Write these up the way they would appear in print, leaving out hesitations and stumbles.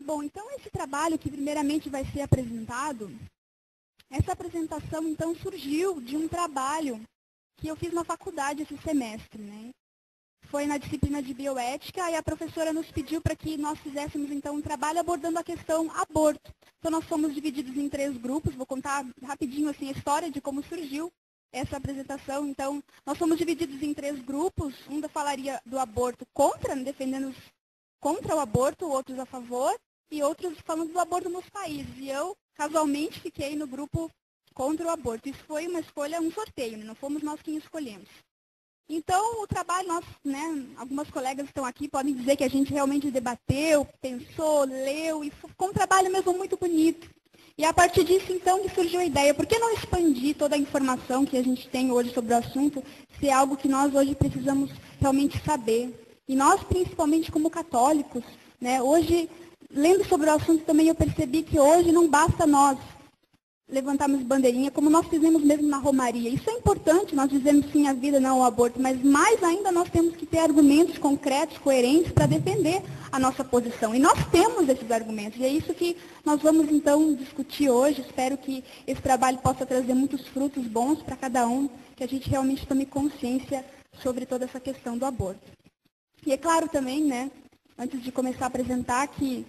Bom, então esse trabalho que primeiramente vai ser apresentado, essa apresentação então surgiu de um trabalho que eu fiz na faculdade esse semestre, né? Foi na disciplina de bioética e a professora nos pediu para que nós fizéssemos então um trabalho abordando a questão aborto. Então nós fomos divididos em 3 grupos, vou contar rapidinho assim a história de como surgiu essa apresentação. Então nós fomos divididos em 3 grupos, um falaria do aborto contra, defendendo contra o aborto, outros a favor, e outros falando do aborto nos países. E eu, casualmente, fiquei no grupo contra o aborto. Isso foi uma escolha, um sorteio, né? Não fomos nós quem escolhemos. Então, o trabalho, nós, né, algumas colegas estão aqui, podem dizer que a gente realmente debateu, pensou, leu, e ficou um trabalho mesmo muito bonito. E a partir disso, então, que surgiu a ideia, por que não expandir toda a informação que a gente tem hoje sobre o assunto, se é algo que nós hoje precisamos realmente saber? E nós, principalmente como católicos, né, hoje, lendo sobre o assunto também, eu percebi que hoje não basta nós levantarmos bandeirinha, como nós fizemos mesmo na Romaria. Isso é importante, nós dizemos sim à vida, não ao aborto, mas mais ainda nós temos que ter argumentos concretos, coerentes, para defender a nossa posição. E nós temos esses argumentos, e é isso que nós vamos então discutir hoje. Espero que esse trabalho possa trazer muitos frutos bons para cada um, que a gente realmente tome consciência sobre toda essa questão do aborto. E é claro também, né, antes de começar a apresentar, que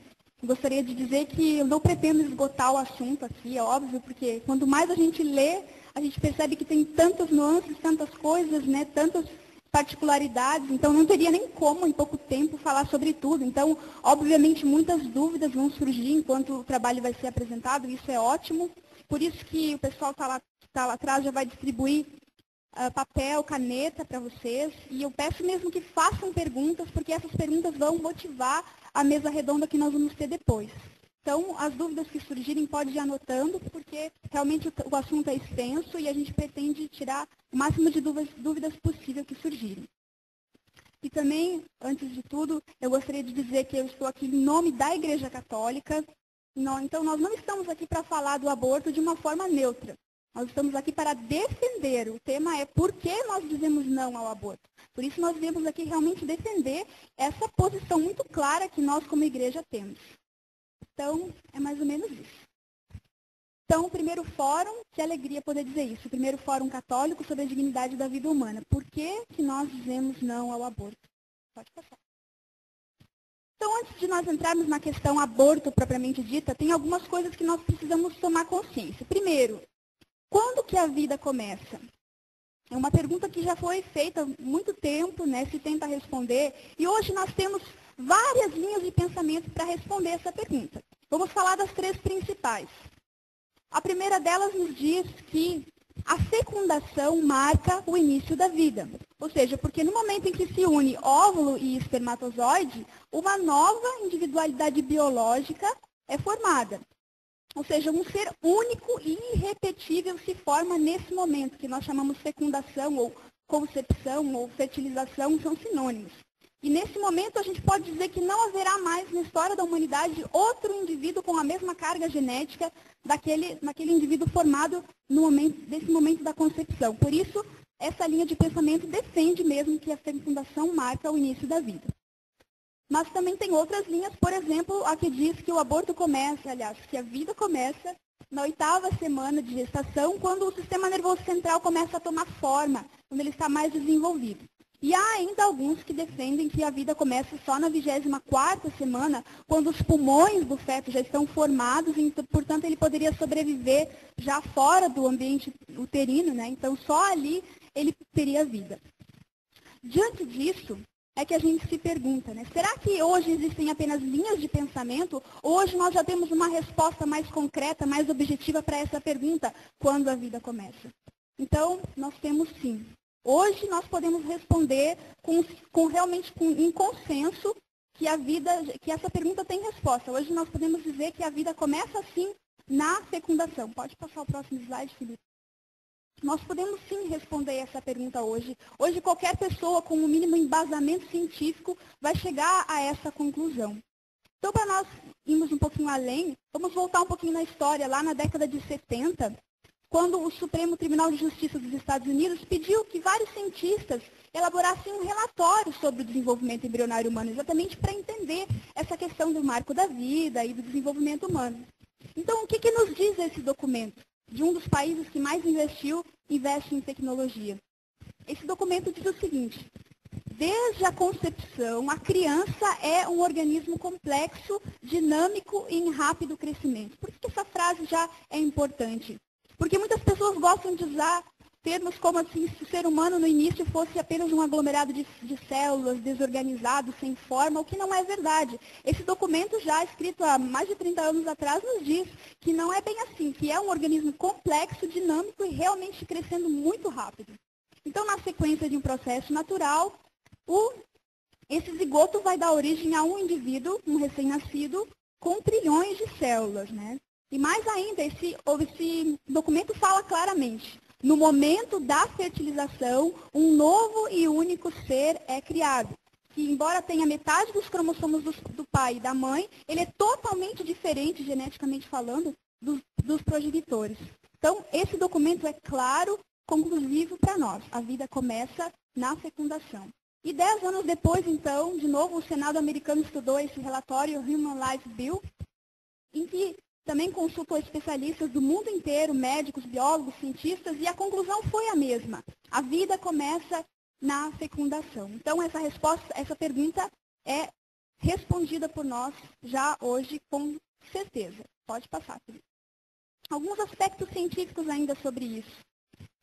gostaria de dizer que eu não pretendo esgotar o assunto aqui, é óbvio, porque quanto mais a gente lê, a gente percebe que tem tantas nuances, tantas coisas, né, tantas particularidades, então não teria nem como, em pouco tempo, falar sobre tudo. Então, obviamente, muitas dúvidas vão surgir enquanto o trabalho vai ser apresentado, isso é ótimo. Por isso que o pessoal que está lá atrás já vai distribuir papel, caneta para vocês, e eu peço mesmo que façam perguntas, porque essas perguntas vão motivar a mesa redonda que nós vamos ter depois. Então, as dúvidas que surgirem, pode ir anotando, porque realmente o assunto é extenso e a gente pretende tirar o máximo de dúvidas possível que surgirem. E também, antes de tudo, eu gostaria de dizer que eu estou aqui em nome da Igreja Católica. Então, nós não estamos aqui para falar do aborto de uma forma neutra. Nós estamos aqui para defender. O tema é por que nós dizemos não ao aborto. Por isso, nós viemos aqui realmente defender essa posição muito clara que nós, como igreja, temos. Então, é mais ou menos isso. Então, o primeiro fórum, que alegria poder dizer isso, o primeiro fórum católico sobre a dignidade da vida humana. Por que nós dizemos não ao aborto? Pode passar. Então, antes de nós entrarmos na questão aborto propriamente dita, tem algumas coisas que nós precisamos tomar consciência. Primeiro, quando que a vida começa? É uma pergunta que já foi feita há muito tempo, né? Se tenta responder. E hoje nós temos várias linhas de pensamento para responder essa pergunta. Vamos falar das 3 principais. A primeira delas nos diz que a fecundação marca o início da vida. Ou seja, porque no momento em que se une óvulo e espermatozoide, uma nova individualidade biológica é formada. Ou seja, um ser único e irrepetível se forma nesse momento, que nós chamamos fecundação, ou concepção, ou fertilização, são sinônimos. E nesse momento a gente pode dizer que não haverá mais na história da humanidade outro indivíduo com a mesma carga genética naquele indivíduo formado nesse momento da concepção. Por isso, essa linha de pensamento defende mesmo que a fecundação marca o início da vida. Mas também tem outras linhas, por exemplo, a que diz que o aborto começa, que a vida começa na 8ª semana de gestação, quando o sistema nervoso central começa a tomar forma, quando ele está mais desenvolvido. E há ainda alguns que defendem que a vida começa só na 24ª semana, quando os pulmões do feto já estão formados, e, portanto, ele poderia sobreviver já fora do ambiente uterino, né? Então, só ali ele teria vida. Diante disso, é que a gente se pergunta, né? Será que hoje existem apenas linhas de pensamento? Hoje nós já temos uma resposta mais concreta, mais objetiva para essa pergunta, quando a vida começa? Então, nós temos sim. Hoje nós podemos responder realmente em consenso que essa pergunta tem resposta. Hoje nós podemos dizer que a vida começa sim na fecundação. Pode passar o próximo slide, Felipe. Nós podemos sim responder essa pergunta hoje. Hoje qualquer pessoa com o mínimo embasamento científico vai chegar a essa conclusão. Então, para nós irmos um pouquinho além, vamos voltar um pouquinho na história. Lá na década de 70, quando o Supremo Tribunal de Justiça dos Estados Unidos pediu que vários cientistas elaborassem um relatório sobre o desenvolvimento embrionário humano, exatamente para entender essa questão do marco da vida e do desenvolvimento humano. Então, o que nos diz esse documento de um dos países que mais investe em tecnologia? Esse documento diz o seguinte: desde a concepção, a criança é um organismo complexo, dinâmico e em rápido crescimento. Por que essa frase já é importante? Porque muitas pessoas gostam de usar termos como assim, se o ser humano no início fosse apenas um aglomerado de células, desorganizado, sem forma, o que não é verdade. Esse documento, já escrito há mais de 30 anos atrás, nos diz que não é bem assim, que é um organismo complexo, dinâmico e realmente crescendo muito rápido. Então, na sequência de um processo natural, esse zigoto vai dar origem a um indivíduo, um recém-nascido, com trilhões de células, né? E mais ainda, esse documento fala claramente: no momento da fertilização, um novo e único ser é criado, que embora tenha metade dos cromossomos do pai e da mãe, ele é totalmente diferente, geneticamente falando, dos progenitores. Então, esse documento é claro, conclusivo para nós. A vida começa na fecundação. E 10 anos depois, então, de novo, o Senado americano estudou esse relatório, Human Life Bill, em que também consultou especialistas do mundo inteiro, médicos, biólogos, cientistas, e a conclusão foi a mesma. A vida começa na fecundação. Então, essa pergunta é respondida por nós já hoje com certeza. Pode passar, Felipe. Alguns aspectos científicos ainda sobre isso.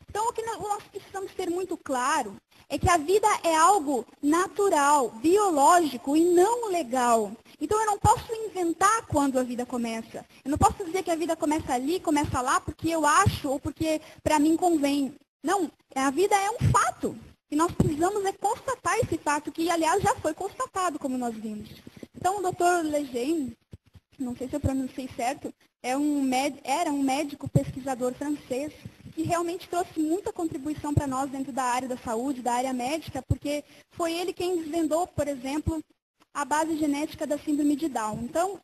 Então, o que nós precisamos ter muito claro é que a vida é algo natural, biológico e não legal. Então, eu não posso inventar quando a vida começa. Eu não posso dizer que a vida começa ali, começa lá, porque eu acho ou porque para mim convém. Não, a vida é um fato. E nós precisamos constatar esse fato, que, aliás, já foi constatado, como nós vimos. Então, o Dr. Lejeune, não sei se eu pronunciei certo, era um médico pesquisador francês, que realmente trouxe muita contribuição para nós dentro da área da saúde, da área médica, porque foi ele quem desvendou, por exemplo, a base genética da síndrome de Down. Então,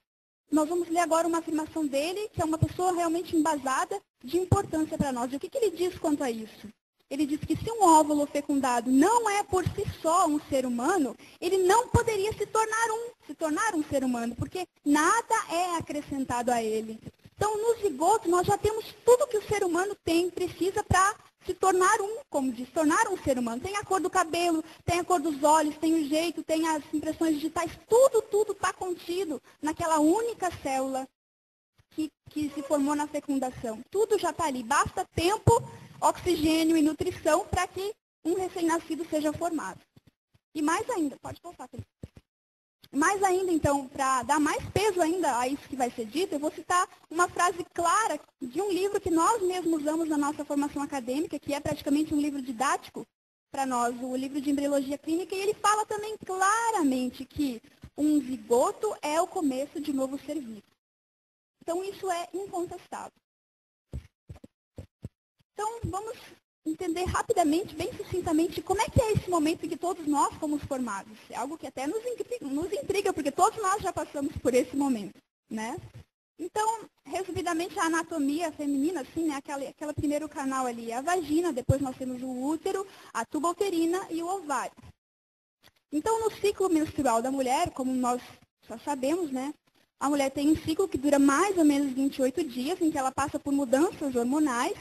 nós vamos ler agora uma afirmação dele, que é uma pessoa realmente embasada de importância para nós. E o que ele diz quanto a isso? Ele diz que se um óvulo fecundado não é por si só um ser humano, ele não poderia se tornar um ser humano, porque nada é acrescentado a ele. Então, no zigoto, nós já temos tudo que o ser humano precisa para se tornar como diz, tornar um ser humano. Tem a cor do cabelo, tem a cor dos olhos, tem o jeito, tem as impressões digitais, tudo está contido naquela única célula que se formou na fecundação. Tudo já está ali, basta tempo, oxigênio e nutrição para que um recém-nascido seja formado. E mais ainda, pode passar, Felipe. Mais ainda, então, para dar mais peso ainda a isso que vai ser dito, eu vou citar uma frase clara de um livro que nós mesmos usamos na nossa formação acadêmica, que é praticamente um livro didático para nós, o livro de embriologia clínica, e ele fala também claramente que um zigoto é o começo de um novo ser vivo. Então, isso é incontestável. Então, vamos entender rapidamente, bem sucintamente, como é que é esse momento em que todos nós fomos formados. É algo que até nos intriga, porque todos nós já passamos por esse momento, né? Então, resumidamente, a anatomia feminina, assim, né? Aquela primeiro canal ali é a vagina, depois nós temos o útero, a tuba uterina e o ovário. Então, no ciclo menstrual da mulher, como nós já sabemos, né? A mulher tem um ciclo que dura mais ou menos 28 dias, em que ela passa por mudanças hormonais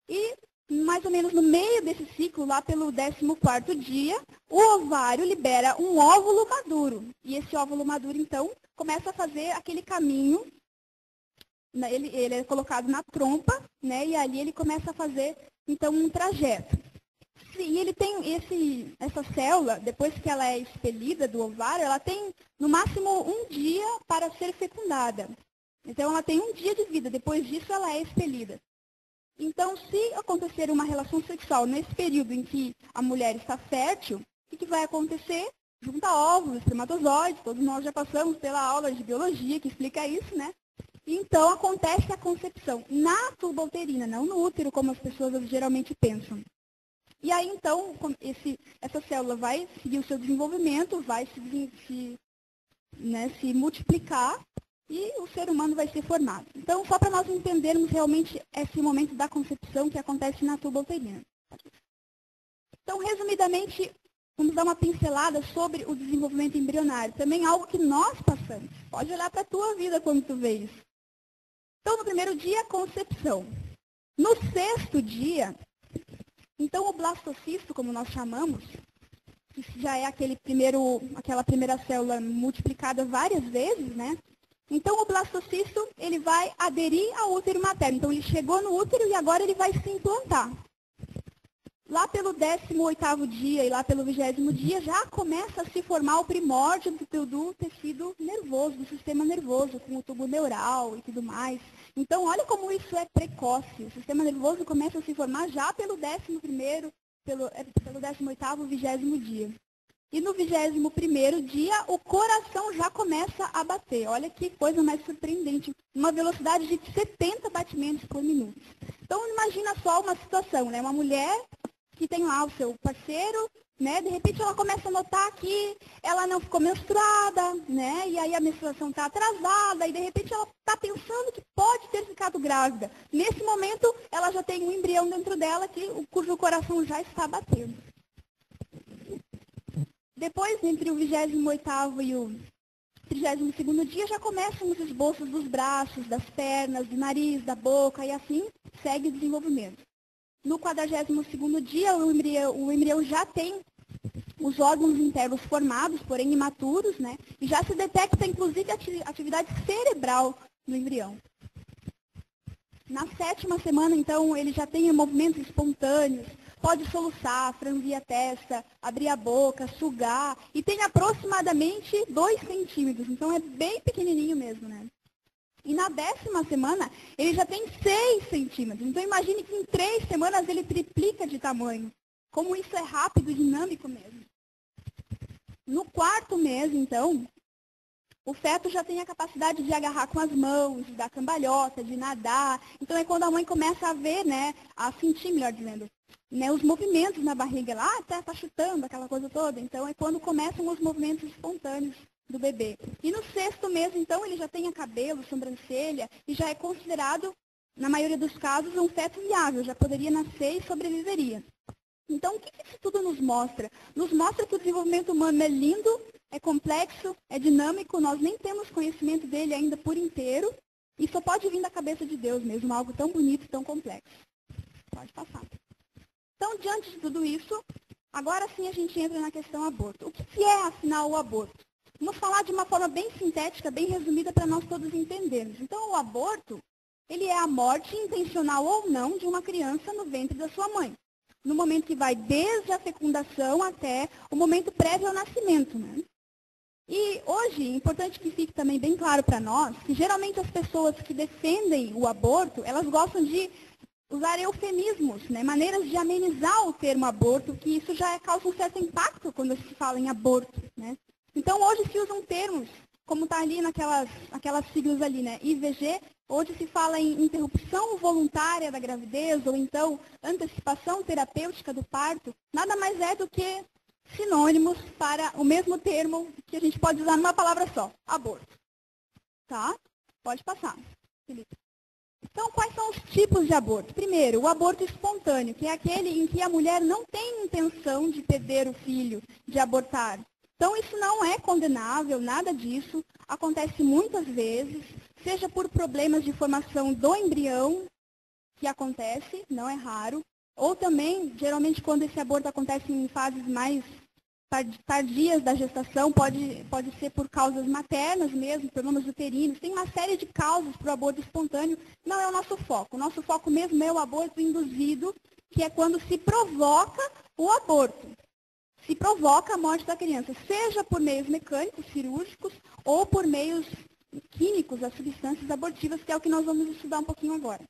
e mais ou menos no meio desse ciclo, lá pelo 14º dia, o ovário libera um óvulo maduro. E esse óvulo maduro, então, começa a fazer aquele caminho, né? Ele é colocado na trompa, né? E ali ele começa a fazer, então, um trajeto. E ele tem essa célula, depois que ela é expelida do ovário, ela tem, no máximo, 1 dia para ser fecundada. Então, ela tem 1 dia de vida, depois disso ela é expelida. Então, se acontecer uma relação sexual nesse período em que a mulher está fértil, o que vai acontecer? Junta óvulos, espermatozoides, todos nós já passamos pela aula de biologia que explica isso, né? Então, acontece a concepção na tuba uterina, não no útero, como as pessoas geralmente pensam. E aí, então, essa célula vai seguir o seu desenvolvimento, vai se multiplicar, e o ser humano vai ser formado. Então, só para nós entendermos realmente esse momento da concepção que acontece na tuba uterina. Então, resumidamente, vamos dar uma pincelada sobre o desenvolvimento embrionário. Também algo que nós passamos. Pode olhar para a tua vida quando tu vê isso. Então, no primeiro dia, concepção. No sexto dia, então o blastocisto, como nós chamamos, que já é aquela primeira célula multiplicada várias vezes, né? Então, o blastocisto, ele vai aderir ao útero materno. Então, ele chegou no útero e agora ele vai se implantar. Lá pelo 18º dia e lá pelo 20º dia, já começa a se formar o primórdio do tecido nervoso, do sistema nervoso, com o tubo neural e tudo mais. Então, olha como isso é precoce. O sistema nervoso começa a se formar já pelo 11º, pelo 18º, 20º dia. E no 21º dia, o coração já começa a bater. Olha que coisa mais surpreendente. Uma velocidade de 70 batimentos por minuto. Então, imagina só uma situação, né? Uma mulher que tem lá o seu parceiro, né? De repente ela começa a notar que ela não ficou menstruada, né? E aí a menstruação está atrasada, e de repente ela está pensando que pode ter ficado grávida. Nesse momento, ela já tem um embrião dentro dela cujo coração já está batendo. Depois, entre o 28º e o 32º dia, já começam os esboços dos braços, das pernas, do nariz, da boca, e assim segue o desenvolvimento. No 42º dia, o embrião já tem os órgãos internos formados, porém imaturos, né? E já se detecta, inclusive, a atividade cerebral no embrião. Na 7ª semana, então, ele já tem movimentos espontâneos, pode soluçar, franzir a testa, abrir a boca, sugar, e tem aproximadamente 2 centímetros, então é bem pequenininho mesmo, né? E na 10ª semana, ele já tem 6 centímetros. Então, imagine que em 3 semanas ele triplica de tamanho. Como isso é rápido e dinâmico mesmo. No 4º mês, então, o feto já tem a capacidade de agarrar com as mãos, de dar cambalhota, de nadar. Então, é quando a mãe começa a ver, né, a sentir, melhor dizendo, né, os movimentos na barriga lá, tá chutando, aquela coisa toda. Então, é quando começam os movimentos espontâneos do bebê. E no 6º mês, então, ele já tem cabelo, sobrancelha, e já é considerado, na maioria dos casos, um feto viável, já poderia nascer e sobreviveria. Então, o que isso tudo nos mostra? Nos mostra que o desenvolvimento humano é lindo, é complexo, é dinâmico, nós nem temos conhecimento dele ainda por inteiro, e só pode vir da cabeça de Deus mesmo, algo tão bonito e tão complexo. Pode passar. Então, diante de tudo isso, agora sim a gente entra na questão aborto. O que é, afinal, o aborto? Vamos falar de uma forma bem sintética, bem resumida, para nós todos entendermos. Então, o aborto, ele é a morte intencional ou não de uma criança no ventre da sua mãe. No momento que vai desde a fecundação até o momento prévio ao nascimento, né? E hoje, é importante que fique também bem claro para nós, que geralmente as pessoas que defendem o aborto, elas gostam de usar eufemismos, né? Maneiras de amenizar o termo aborto, que isso já causa um certo impacto quando se fala em aborto, né? Então, hoje se usam termos, como está ali aquelas siglas ali, né? IVG, hoje se fala em interrupção voluntária da gravidez, ou então antecipação terapêutica do parto, nada mais é do que sinônimos para o mesmo termo que a gente pode usar numa palavra só, aborto. Tá? Pode passar, Felipe. Então, quais são os tipos de aborto? Primeiro, o aborto espontâneo, que é aquele em que a mulher não tem intenção de perder o filho, de abortar. Então, isso não é condenável, nada disso. Acontece muitas vezes, seja por problemas de formação do embrião, que acontece, não é raro, ou também, geralmente, quando esse aborto acontece em fases mais tardias da gestação, pode ser por causas maternas mesmo, problemas uterinos. Tem uma série de causas para o aborto espontâneo. Não é o nosso foco. O nosso foco mesmo é o aborto induzido, que é quando se provoca o aborto. Se provoca a morte da criança, seja por meios mecânicos, cirúrgicos, ou por meios químicos, as substâncias abortivas, que é o que nós vamos estudar um pouquinho agora.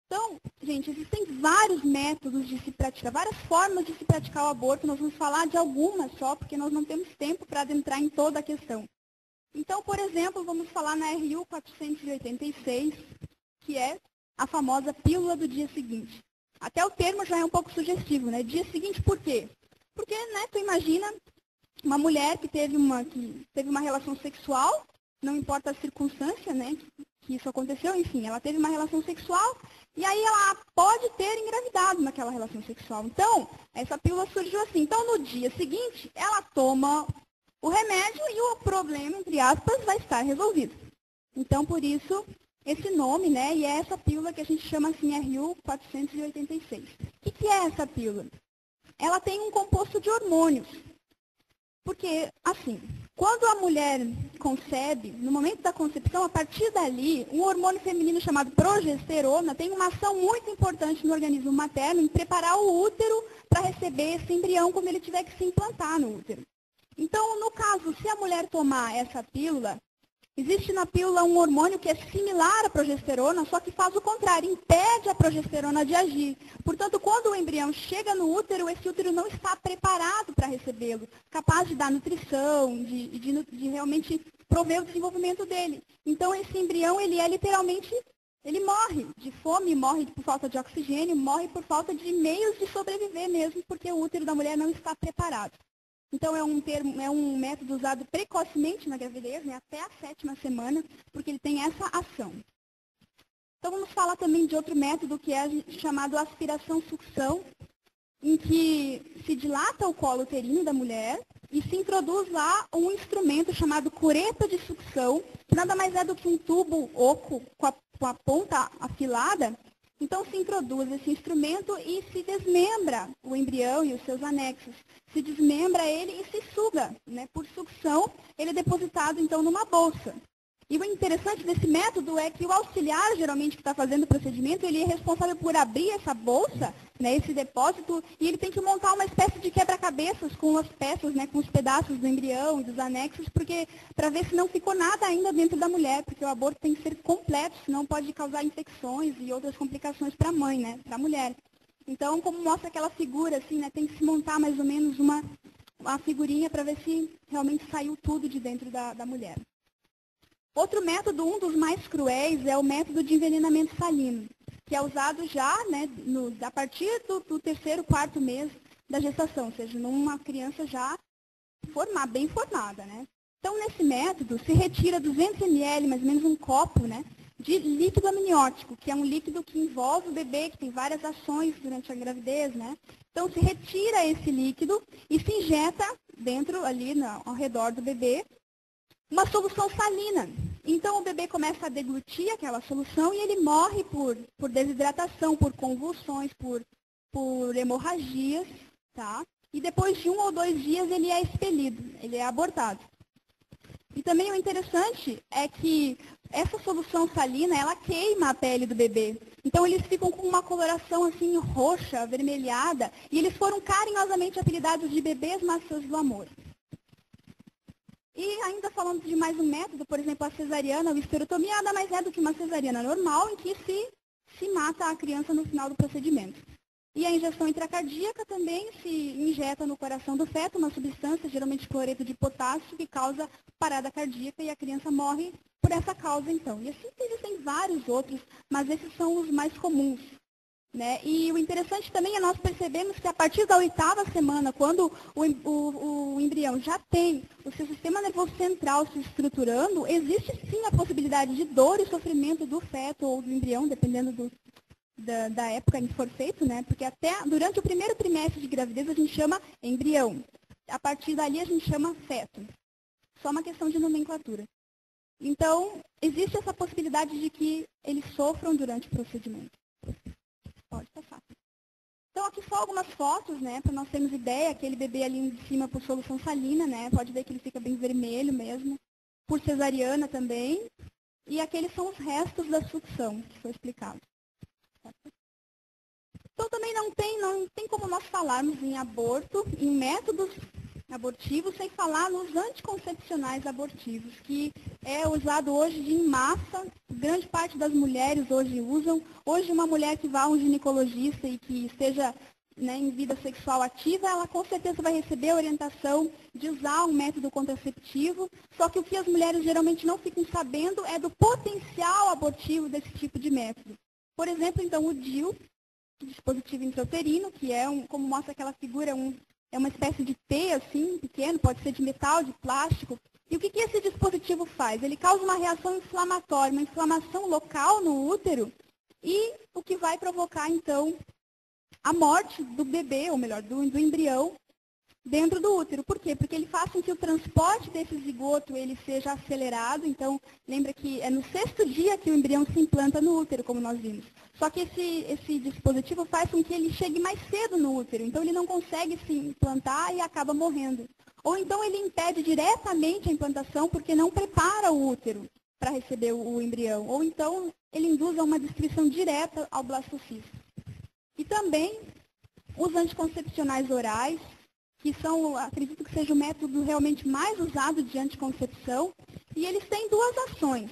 Então, gente, existem vários métodos de se praticar, várias formas de se praticar o aborto. Nós vamos falar de algumas só, porque nós não temos tempo para adentrar em toda a questão. Então, por exemplo, vamos falar na RU 486, que é a famosa pílula do dia seguinte. Até o termo já é um pouco sugestivo, né? Dia seguinte, por quê? Porque, né, tu imagina uma mulher que teve uma relação sexual, não importa a circunstância, né, que isso aconteceu, enfim, ela teve uma relação sexual e aí ela pode ter engravidado naquela relação sexual. Então, essa pílula surgiu assim. Então, no dia seguinte, ela toma o remédio e o problema, entre aspas, vai estar resolvido. Então, por isso, esse nome, né, e é essa pílula que a gente chama assim, RU 486. O que é essa pílula? Ela tem um composto de hormônios. Porque, assim, quando a mulher concebe, no momento da concepção, a partir dali, um hormônio feminino chamado progesterona tem uma ação muito importante no organismo materno em preparar o útero para receber esse embrião quando ele tiver que se implantar no útero. Então, no caso, se a mulher tomar essa pílula, existe na pílula um hormônio que é similar à progesterona, só que faz o contrário, impede a progesterona de agir. Portanto, quando o embrião chega no útero, esse útero não está preparado para recebê-lo, capaz de dar nutrição, de realmente prover o desenvolvimento dele. Então, esse embrião, ele é literalmente, ele morre de fome, morre por falta de oxigênio, morre por falta de meios de sobreviver mesmo, porque o útero da mulher não está preparado. Então, é um método usado precocemente na gravidez, né, até a 7ª semana, porque ele tem essa ação. Então, vamos falar também de outro método que é chamado aspiração-sucção, em que se dilata o colo uterino da mulher e se introduz lá um instrumento chamado cureta de sucção, que nada mais é do que um tubo oco com a ponta afilada. Então, se introduz esse instrumento e se desmembra o embrião e os seus anexos. Se desmembra ele e se suga, né? Por sucção, ele é depositado, então, numa bolsa. E o interessante desse método é que o auxiliar, geralmente, que está fazendo o procedimento, ele é responsável por abrir essa bolsa, né, esse depósito, e ele tem que montar uma espécie de quebra-cabeças com as peças, né, com os pedaços do embrião e dos anexos, porque para ver se não ficou nada ainda dentro da mulher, porque o aborto tem que ser completo, senão pode causar infecções e outras complicações para a mãe, né, para a mulher. Então, como mostra aquela figura, assim, né, tem que se montar mais ou menos uma figurinha para ver se realmente saiu tudo de dentro da mulher. Outro método, um dos mais cruéis, é o método de envenenamento salino, que é usado já, né, a partir do 3º, 4º mês da gestação, ou seja, numa criança já bem formada, né? Então, nesse método, se retira 200 ml, mais ou menos um copo, né, de líquido amniótico, que é um líquido que envolve o bebê, que tem várias ações durante a gravidez, né? Então, se retira esse líquido e se injeta dentro, ali, ao redor do bebê, uma solução salina. Então, o bebê começa a deglutir aquela solução e ele morre por desidratação, por convulsões, por hemorragias, tá? E depois de 1 ou 2 dias ele é expelido, ele é abortado. E também o interessante é que essa solução salina, ela queima a pele do bebê. Então, eles ficam com uma coloração assim roxa, avermelhada, e eles foram carinhosamente apelidados de bebês maçãs do amor. E ainda falando de mais um método, por exemplo, a cesariana ou esterotomia, nada mais é do que uma cesariana normal em que se mata a criança no final do procedimento. E a injeção intracardíaca também se injeta no coração do feto uma substância, geralmente cloreto de potássio, que causa parada cardíaca e a criança morre por essa causa, então. E assim existem vários outros, mas esses são os mais comuns. Né? E o interessante também é nós percebemos que a partir da 8ª semana, quando o embrião já tem o seu sistema nervoso central se estruturando, existe sim a possibilidade de dor e sofrimento do feto ou do embrião, dependendo da época em que for feito, né? Porque até durante o primeiro trimestre de gravidez a gente chama embrião. A partir dali a gente chama feto. Só uma questão de nomenclatura. Então, existe essa possibilidade de que eles sofram durante o procedimento. Pode passar. Então, aqui só algumas fotos, né, para nós termos ideia. Aquele bebê ali em cima por solução salina, né, pode ver que ele fica bem vermelho mesmo. Por cesariana também. E aqueles são os restos da sucção, que foi explicado. Então, também não tem como nós falarmos em aborto, em métodos abortivos, sem falar nos anticoncepcionais abortivos, que é usado hoje em massa, grande parte das mulheres hoje usam. Hoje, uma mulher que vá a um ginecologista e que esteja, né, em vida sexual ativa, ela com certeza vai receber a orientação de usar um método contraceptivo, só que o que as mulheres geralmente não ficam sabendo é do potencial abortivo desse tipo de método. Por exemplo, então, o DIU, dispositivo intrauterino, que é, como mostra aquela figura, é uma espécie de T, assim, pequeno, pode ser de metal, de plástico, E o que esse dispositivo faz? Ele causa uma reação inflamatória, uma inflamação local no útero, e o que vai provocar, então, a morte do bebê, ou melhor, do embrião, dentro do útero. Por quê? Porque ele faz com que o transporte desse zigoto ele seja acelerado. Então, lembra que é no 6º dia que o embrião se implanta no útero, como nós vimos. Só que esse dispositivo faz com que ele chegue mais cedo no útero. Então, ele não consegue se implantar e acaba morrendo. Ou então, ele impede diretamente a implantação porque não prepara o útero para receber o embrião. Ou então, ele induz a uma descrição direta ao blastocisto. E também os anticoncepcionais orais, que são, acredito que seja o método realmente mais usado de anticoncepção, e eles têm 2 ações.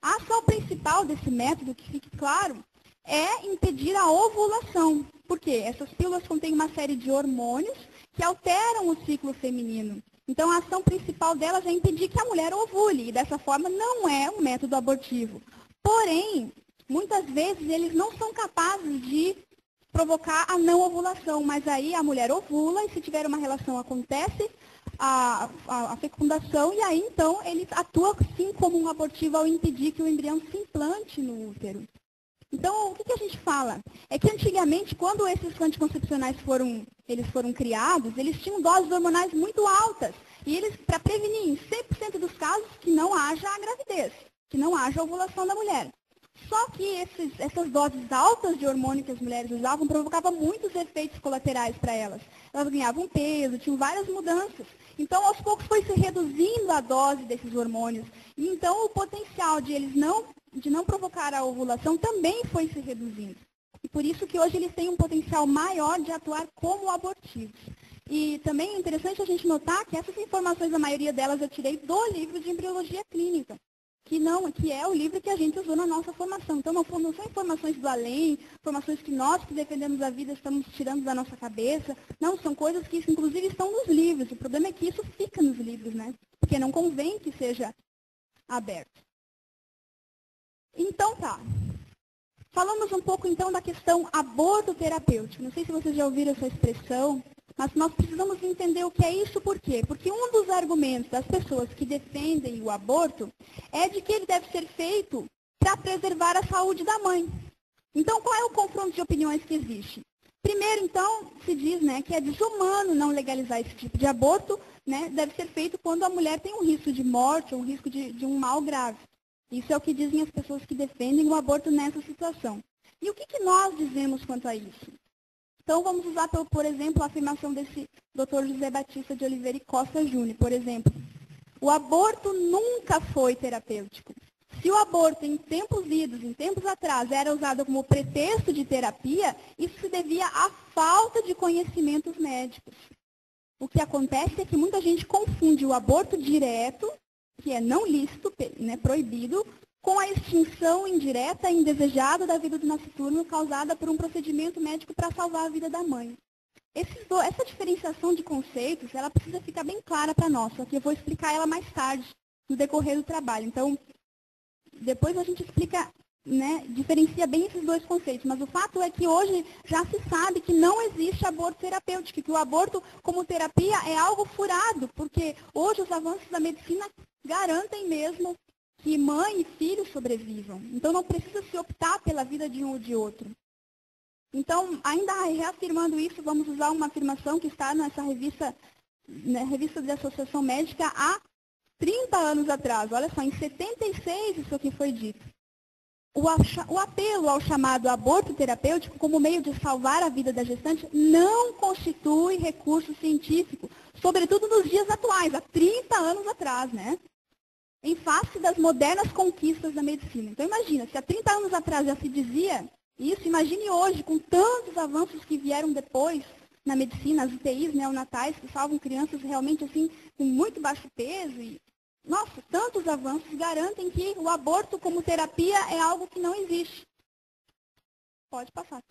A ação principal desse método, que fique claro, é impedir a ovulação. Por quê? Essas pílulas contêm uma série de hormônios que alteram o ciclo feminino. Então, a ação principal delas é impedir que a mulher ovule, e dessa forma não é um método abortivo. Porém, muitas vezes eles não são capazes de provocar a não ovulação, mas aí a mulher ovula e se tiver uma relação acontece a fecundação e aí então ele atua sim como um abortivo ao impedir que o embrião se implante no útero. Então, o que a gente fala? É que antigamente, quando esses anticoncepcionais foram criados, eles tinham doses hormonais muito altas. E eles, para prevenir em 100% dos casos, que não haja a gravidez, que não haja a ovulação da mulher. Só que essas doses altas de hormônio que as mulheres usavam provocavam muitos efeitos colaterais para elas. Elas ganhavam peso, tinham várias mudanças. Então, aos poucos foi se reduzindo a dose desses hormônios. E então, o potencial de não provocar a ovulação também foi se reduzindo. E por isso que hoje eles têm um potencial maior de atuar como abortivos. E também é interessante a gente notar que essas informações, a maioria delas eu tirei do livro de embriologia clínica, que é o livro que a gente usou na nossa formação. Então, não são informações do além, informações que nós que defendemos a vida estamos tirando da nossa cabeça. Não, são coisas que, inclusive, estão nos livros. O problema é que isso fica nos livros, né? Porque não convém que seja aberto. Então, tá. Falamos um pouco, então, da questão aborto terapêutico. Não sei se vocês já ouviram essa expressão, mas nós precisamos entender o que é isso, por quê? Porque um dos argumentos das pessoas que defendem o aborto é de que ele deve ser feito para preservar a saúde da mãe. Então, qual é o confronto de opiniões que existe? Primeiro, então, se diz, né, que é desumano não legalizar esse tipo de aborto, né, deve ser feito quando a mulher tem um risco de morte ou um risco de um mal grave. Isso é o que dizem as pessoas que defendem o aborto nessa situação. E o que nós dizemos quanto a isso? Então, vamos usar, por exemplo, a afirmação desse Dr. José Batista de Oliveira e Costa Júnior, por exemplo. O aborto nunca foi terapêutico. Se o aborto, em tempos idos, em tempos atrás, era usado como pretexto de terapia, isso se devia à falta de conhecimentos médicos. O que acontece é que muita gente confunde o aborto direto, que é não lícito, né, proibido, com a extinção indireta e indesejada da vida do nascituro causada por um procedimento médico para salvar a vida da mãe. Essa diferenciação de conceitos, ela precisa ficar bem clara para nós, só que eu vou explicar ela mais tarde, no decorrer do trabalho. Então, depois a gente explica, né, diferencia bem esses 2 conceitos, mas o fato é que hoje já se sabe que não existe aborto terapêutico, que o aborto como terapia é algo furado, porque hoje os avanços da medicina garantem mesmo que mãe e filho sobrevivam. Então, não precisa se optar pela vida de um ou de outro. Então, ainda reafirmando isso, vamos usar uma afirmação que está nessa revista, né, revista de Associação Médica há 30 anos atrás. Olha só, em 76 isso aqui foi dito. O apelo ao chamado aborto terapêutico como meio de salvar a vida da gestante não constitui recurso científico, sobretudo nos dias atuais, há 30 anos atrás, né? Em face das modernas conquistas da medicina. Então, imagina, se há 30 anos atrás já se dizia isso, imagine hoje, com tantos avanços que vieram depois na medicina, as UTIs neonatais, que salvam crianças realmente assim, com muito baixo peso. E, nossa, tantos avanços garantem que o aborto como terapia é algo que não existe. Pode passar.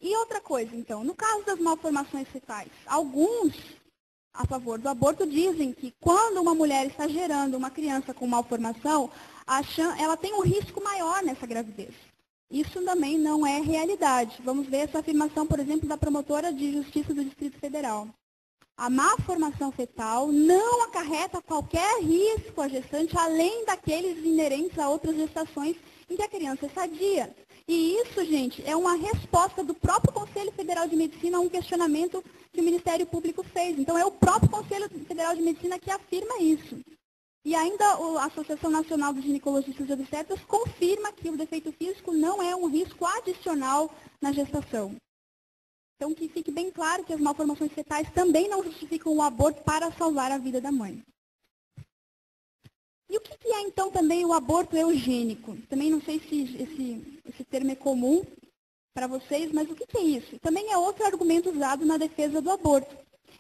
E outra coisa, então, no caso das malformações fetais, alguns a favor do aborto dizem que quando uma mulher está gerando uma criança com malformação, ela tem um risco maior nessa gravidez. Isso também não é realidade. Vamos ver essa afirmação, por exemplo, da promotora de justiça do Distrito Federal. A má formação fetal não acarreta qualquer risco à gestante, além daqueles inerentes a outras gestações em que a criança é sadia. E isso, gente, é uma resposta do próprio Conselho Federal de Medicina a um questionamento que o Ministério Público fez. Então, é o próprio Conselho Federal de Medicina que afirma isso. E ainda a Associação Nacional dos Ginecologistas e Obstetras confirma que o defeito físico não é um risco adicional na gestação. Então, que fique bem claro que as malformações fetais também não justificam o aborto para salvar a vida da mãe. E o que é, então, também o aborto eugênico? Também não sei se esse termo é comum para vocês, mas o que é isso? Também é outro argumento usado na defesa do aborto,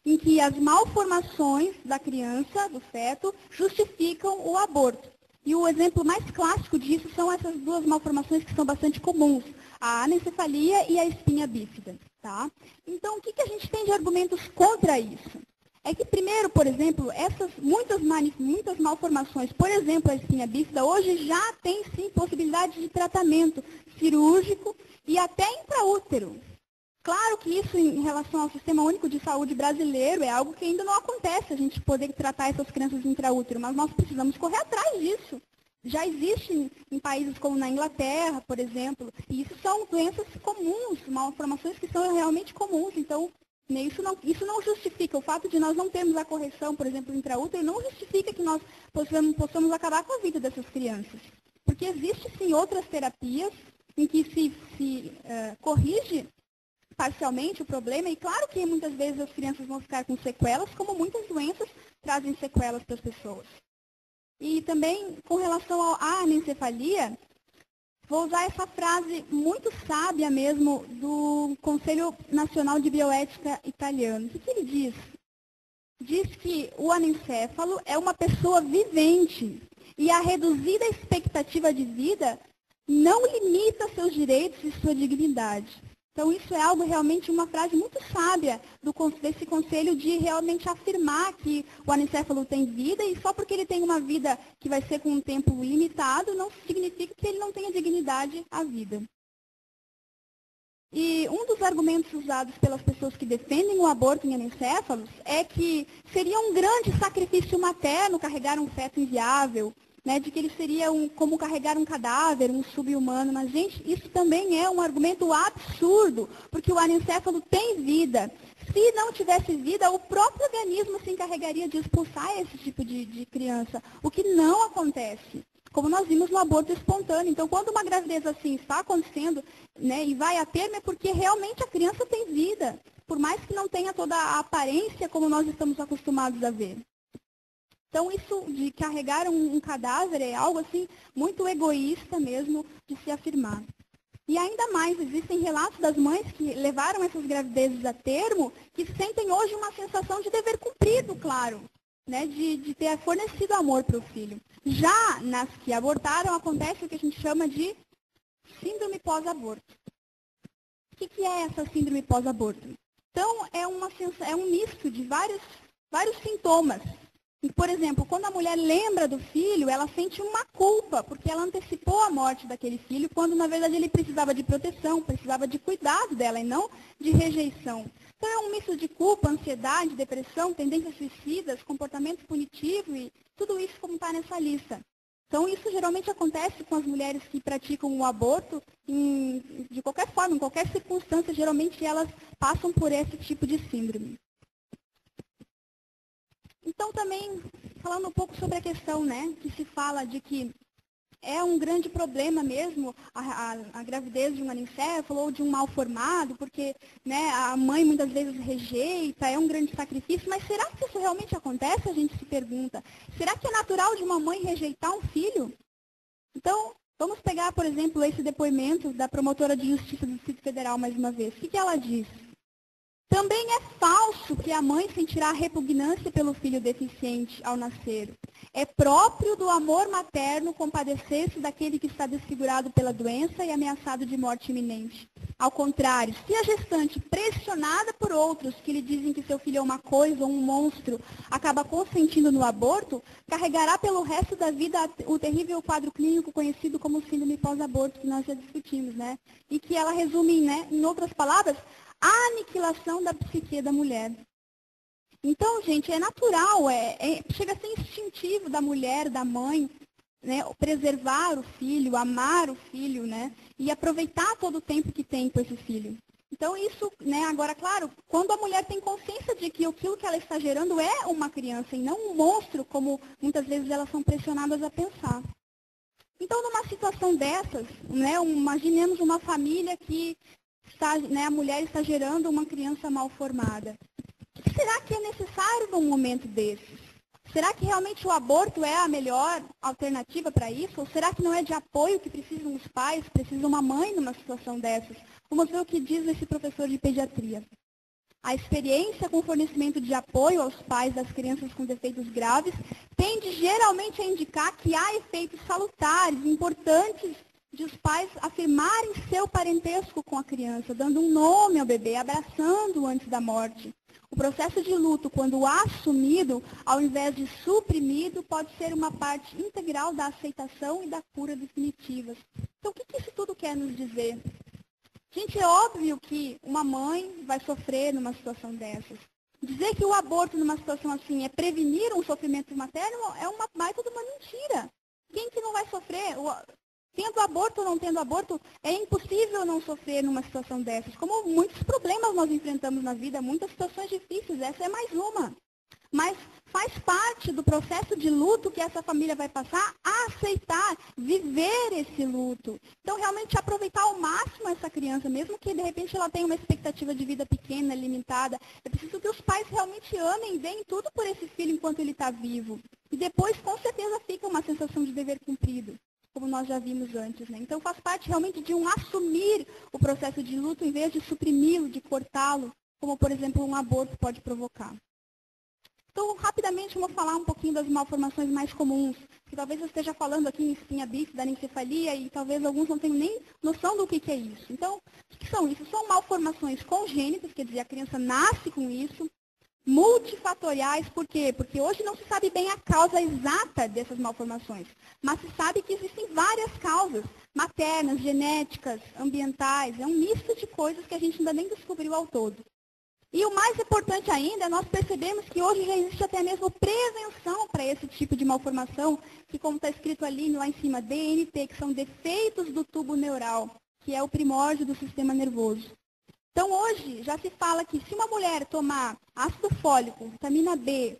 em que as malformações da criança, do feto, justificam o aborto. E o exemplo mais clássico disso são essas duas malformações que são bastante comuns, a anencefalia e a espinha bífida. Tá? Então, o que a gente tem de argumentos contra isso? É que, primeiro, por exemplo, essas muitas malformações, por exemplo, a espinha bífida, hoje já tem, sim, possibilidade de tratamento cirúrgico e até intraútero. Claro que isso, em relação ao Sistema Único de Saúde brasileiro, é algo que ainda não acontece, a gente poder tratar essas crianças intraútero, mas nós precisamos correr atrás disso. Já existe em países como na Inglaterra, por exemplo, e isso são doenças comuns, malformações que são realmente comuns. Então, isso não justifica, o fato de nós não termos a correção, por exemplo, intraútero, não justifica que nós possamos acabar com a vida dessas crianças. Porque existe, sim, outras terapias em que se corrige parcialmente o problema, e claro que muitas vezes as crianças vão ficar com sequelas, como muitas doenças trazem sequelas para as pessoas. E também, com relação à anencefalia, vou usar essa frase muito sábia mesmo do Conselho Nacional de Bioética italiano. O que ele diz? Diz que o anencéfalo é uma pessoa vivente e a reduzida expectativa de vida não limita seus direitos e sua dignidade. Então, isso é algo realmente, uma frase muito sábia desse conselho de realmente afirmar que o anencéfalo tem vida e só porque ele tem uma vida que vai ser com um tempo limitado, não significa que ele não tenha dignidade à vida. E um dos argumentos usados pelas pessoas que defendem o aborto em anencéfalos é que seria um grande sacrifício materno carregar um feto inviável, né, de que ele seria como carregar um cadáver, um sub-humano. Mas, gente, isso também é um argumento absurdo, porque o anencéfalo tem vida. Se não tivesse vida, o próprio organismo se encarregaria de expulsar esse tipo de criança, o que não acontece, como nós vimos no aborto espontâneo. Então, quando uma gravidez assim está acontecendo, né, e vai a termo, é porque realmente a criança tem vida, por mais que não tenha toda a aparência como nós estamos acostumados a ver. Então, isso de carregar um cadáver é algo assim muito egoísta mesmo de se afirmar. E ainda mais, existem relatos das mães que levaram essas gravidezes a termo, que sentem hoje uma sensação de dever cumprido, claro, né, de ter fornecido amor para o filho. Já nas que abortaram, acontece o que a gente chama de síndrome pós-aborto. O que é essa síndrome pós-aborto? Então, é um misto de vários sintomas. E, por exemplo, quando a mulher lembra do filho, ela sente uma culpa, porque ela antecipou a morte daquele filho, quando, na verdade, ele precisava de proteção, precisava de cuidado dela e não de rejeição. Então, é um misto de culpa, ansiedade, depressão, tendências suicidas, comportamento punitivo e tudo isso como está nessa lista. Então, isso geralmente acontece com as mulheres que praticam o aborto, de qualquer forma, em qualquer circunstância, geralmente elas passam por esse tipo de síndrome. Então, também, falando um pouco sobre a questão, né, que se fala de que é um grande problema mesmo a gravidez de um anencéfalo ou de um mal formado, porque, né, a mãe muitas vezes rejeita, é um grande sacrifício, mas será que isso realmente acontece? A gente se pergunta. Será que é natural de uma mãe rejeitar um filho? Então, vamos pegar, por exemplo, esse depoimento da promotora de justiça do Distrito Federal mais uma vez. O que ela diz? Também é falso que a mãe sentirá repugnância pelo filho deficiente ao nascer. É próprio do amor materno compadecer-se daquele que está desfigurado pela doença e ameaçado de morte iminente. Ao contrário, se a gestante, pressionada por outros que lhe dizem que seu filho é uma coisa ou um monstro, acaba consentindo no aborto, carregará pelo resto da vida o terrível quadro clínico conhecido como síndrome pós-aborto, que nós já discutimos, né? E que ela resume, né, em outras palavras, a aniquilação da psique da mulher. Então, gente, é natural, chega a ser instintivo da mulher, da mãe, né, preservar o filho, amar o filho, né, e aproveitar todo o tempo que tem com esse filho. Então, isso, né, agora, claro, quando a mulher tem consciência de que aquilo que ela está gerando é uma criança e não um monstro, como muitas vezes elas são pressionadas a pensar. Então, numa situação dessas, né, imaginemos uma família que está, né, a mulher está gerando uma criança mal formada. O que será que é necessário num momento desses? Será que realmente o aborto é a melhor alternativa para isso? Ou será que não é de apoio que precisam os pais, precisa uma mãe numa situação dessas? Vamos ver o que diz esse professor de pediatria. A experiência com o fornecimento de apoio aos pais das crianças com defeitos graves tende geralmente a indicar que há efeitos salutares, importantes, de os pais afirmarem seu parentesco com a criança, dando um nome ao bebê, abraçando-o antes da morte. O processo de luto, quando assumido, ao invés de suprimido, pode ser uma parte integral da aceitação e da cura definitivas. Então, o que isso tudo quer nos dizer? Gente, é óbvio que uma mãe vai sofrer numa situação dessas. Dizer que o aborto numa situação assim é prevenir um sofrimento materno é uma baita de uma mentira. Quem que não vai sofrer? Tendo aborto ou não tendo aborto, é impossível não sofrer numa situação dessas. Como muitos problemas nós enfrentamos na vida, muitas situações difíceis, essa é mais uma. Mas faz parte do processo de luto que essa família vai passar a aceitar, viver esse luto. Então, realmente aproveitar ao máximo essa criança, mesmo que de repente ela tenha uma expectativa de vida pequena, limitada. É preciso que os pais realmente amem e deem tudo por esse filho enquanto ele está vivo. E depois, com certeza, fica uma sensação de dever cumprido, como nós já vimos antes, né? Então, faz parte realmente de um assumir o processo de luto em vez de suprimi-lo, de cortá-lo, como, por exemplo, um aborto pode provocar. Então, rapidamente, eu vou falar um pouquinho das malformações mais comuns, que talvez eu esteja falando aqui em espinha bífida, anencefalia, e talvez alguns não tenham nem noção do que é isso. Então, o que são isso? São malformações congênitas, quer dizer, a criança nasce com isso, multifatoriais, por quê? Porque hoje não se sabe bem a causa exata dessas malformações, mas se sabe que existem várias causas, maternas, genéticas, ambientais, é um misto de coisas que a gente ainda nem descobriu ao todo. E o mais importante ainda, nós percebemos que hoje já existe até mesmo prevenção para esse tipo de malformação, que como está escrito ali lá em cima, DNT, que são defeitos do tubo neural, que é o primórdio do sistema nervoso. Então hoje já se fala que se uma mulher tomar ácido fólico, vitamina B,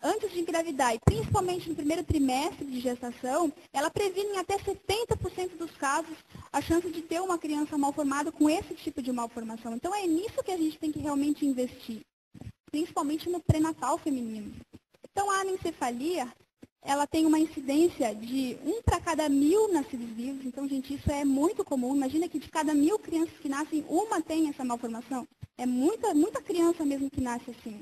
antes de engravidar, e principalmente no primeiro trimestre de gestação, ela previne em até 70% dos casos a chance de ter uma criança mal formada com esse tipo de malformação. Então é nisso que a gente tem que realmente investir, principalmente no pré-natal feminino. Então a anencefalia, ela tem uma incidência de 1 para cada 1.000 nascidos vivos. Então, gente, isso é muito comum. Imagina que de cada 1.000 crianças que nascem, uma tem essa malformação. É muita criança mesmo que nasce assim.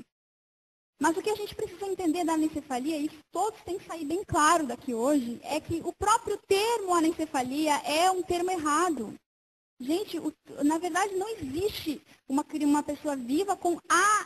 Mas o que a gente precisa entender da anencefalia, e isso todos têm que sair bem claro daqui hoje, é que o próprio termo anencefalia é um termo errado. Gente, na verdade não existe uma pessoa viva com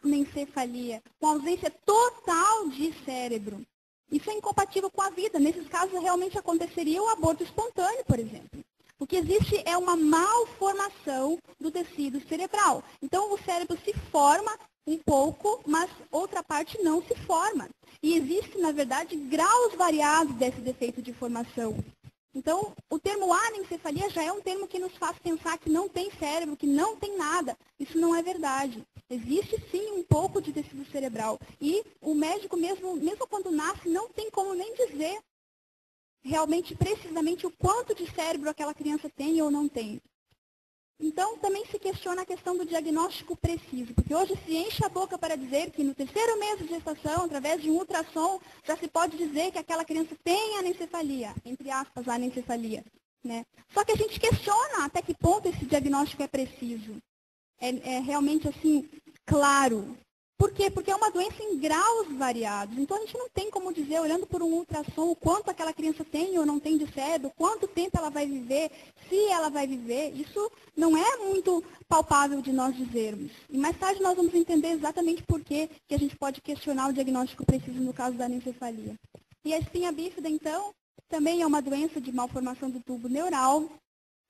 anencefalia, com ausência total de cérebro. Isso é incompatível com a vida. Nesses casos, realmente aconteceria o aborto espontâneo, por exemplo. O que existe é uma malformação do tecido cerebral. Então, o cérebro se forma um pouco, mas outra parte não se forma. E existe, na verdade, graus variados desse defeito de formação. Então, o termo anencefalia já é um termo que nos faz pensar que não tem cérebro, que não tem nada. Isso não é verdade. Existe sim um pouco de tecido cerebral. E o médico mesmo quando nasce, não tem como nem dizer realmente, precisamente, o quanto de cérebro aquela criança tem ou não tem. Então, também se questiona a questão do diagnóstico preciso, porque hoje se enche a boca para dizer que no terceiro mês de gestação, através de um ultrassom, já se pode dizer que aquela criança tem anencefalia, entre aspas, anencefalia, né? Só que a gente questiona até que ponto esse diagnóstico é preciso. É realmente, assim, claro. Por quê? Porque é uma doença em graus variados. Então, a gente não tem como dizer, olhando por um ultrassom, o quanto aquela criança tem ou não tem de cérebro, quanto tempo ela vai viver, se ela vai viver. Isso não é muito palpável de nós dizermos. E mais tarde nós vamos entender exatamente por que a gente pode questionar o diagnóstico preciso no caso da anencefalia. E a espinha bífida, então, também é uma doença de malformação do tubo neural.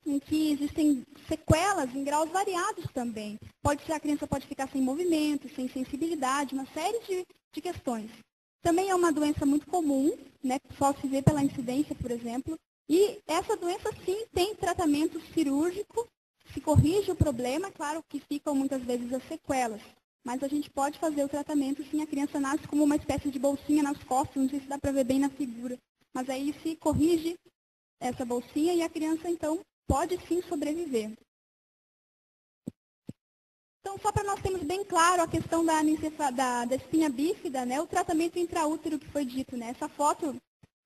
em que existem sequelas em graus variados também. A criança pode ficar sem movimento, sem sensibilidade, uma série de questões. Também é uma doença muito comum, né, só se vê pela incidência, por exemplo, e essa doença sim tem tratamento cirúrgico, se corrige o problema, claro que ficam muitas vezes as sequelas, mas a gente pode fazer o tratamento sim, a criança nasce como uma espécie de bolsinha nas costas, não sei se dá para ver bem na figura, mas aí se corrige essa bolsinha e a criança então pode sim sobreviver. Então, só para nós termos bem claro a questão da espinha bífida, né, o tratamento intraútero que foi dito, né, essa foto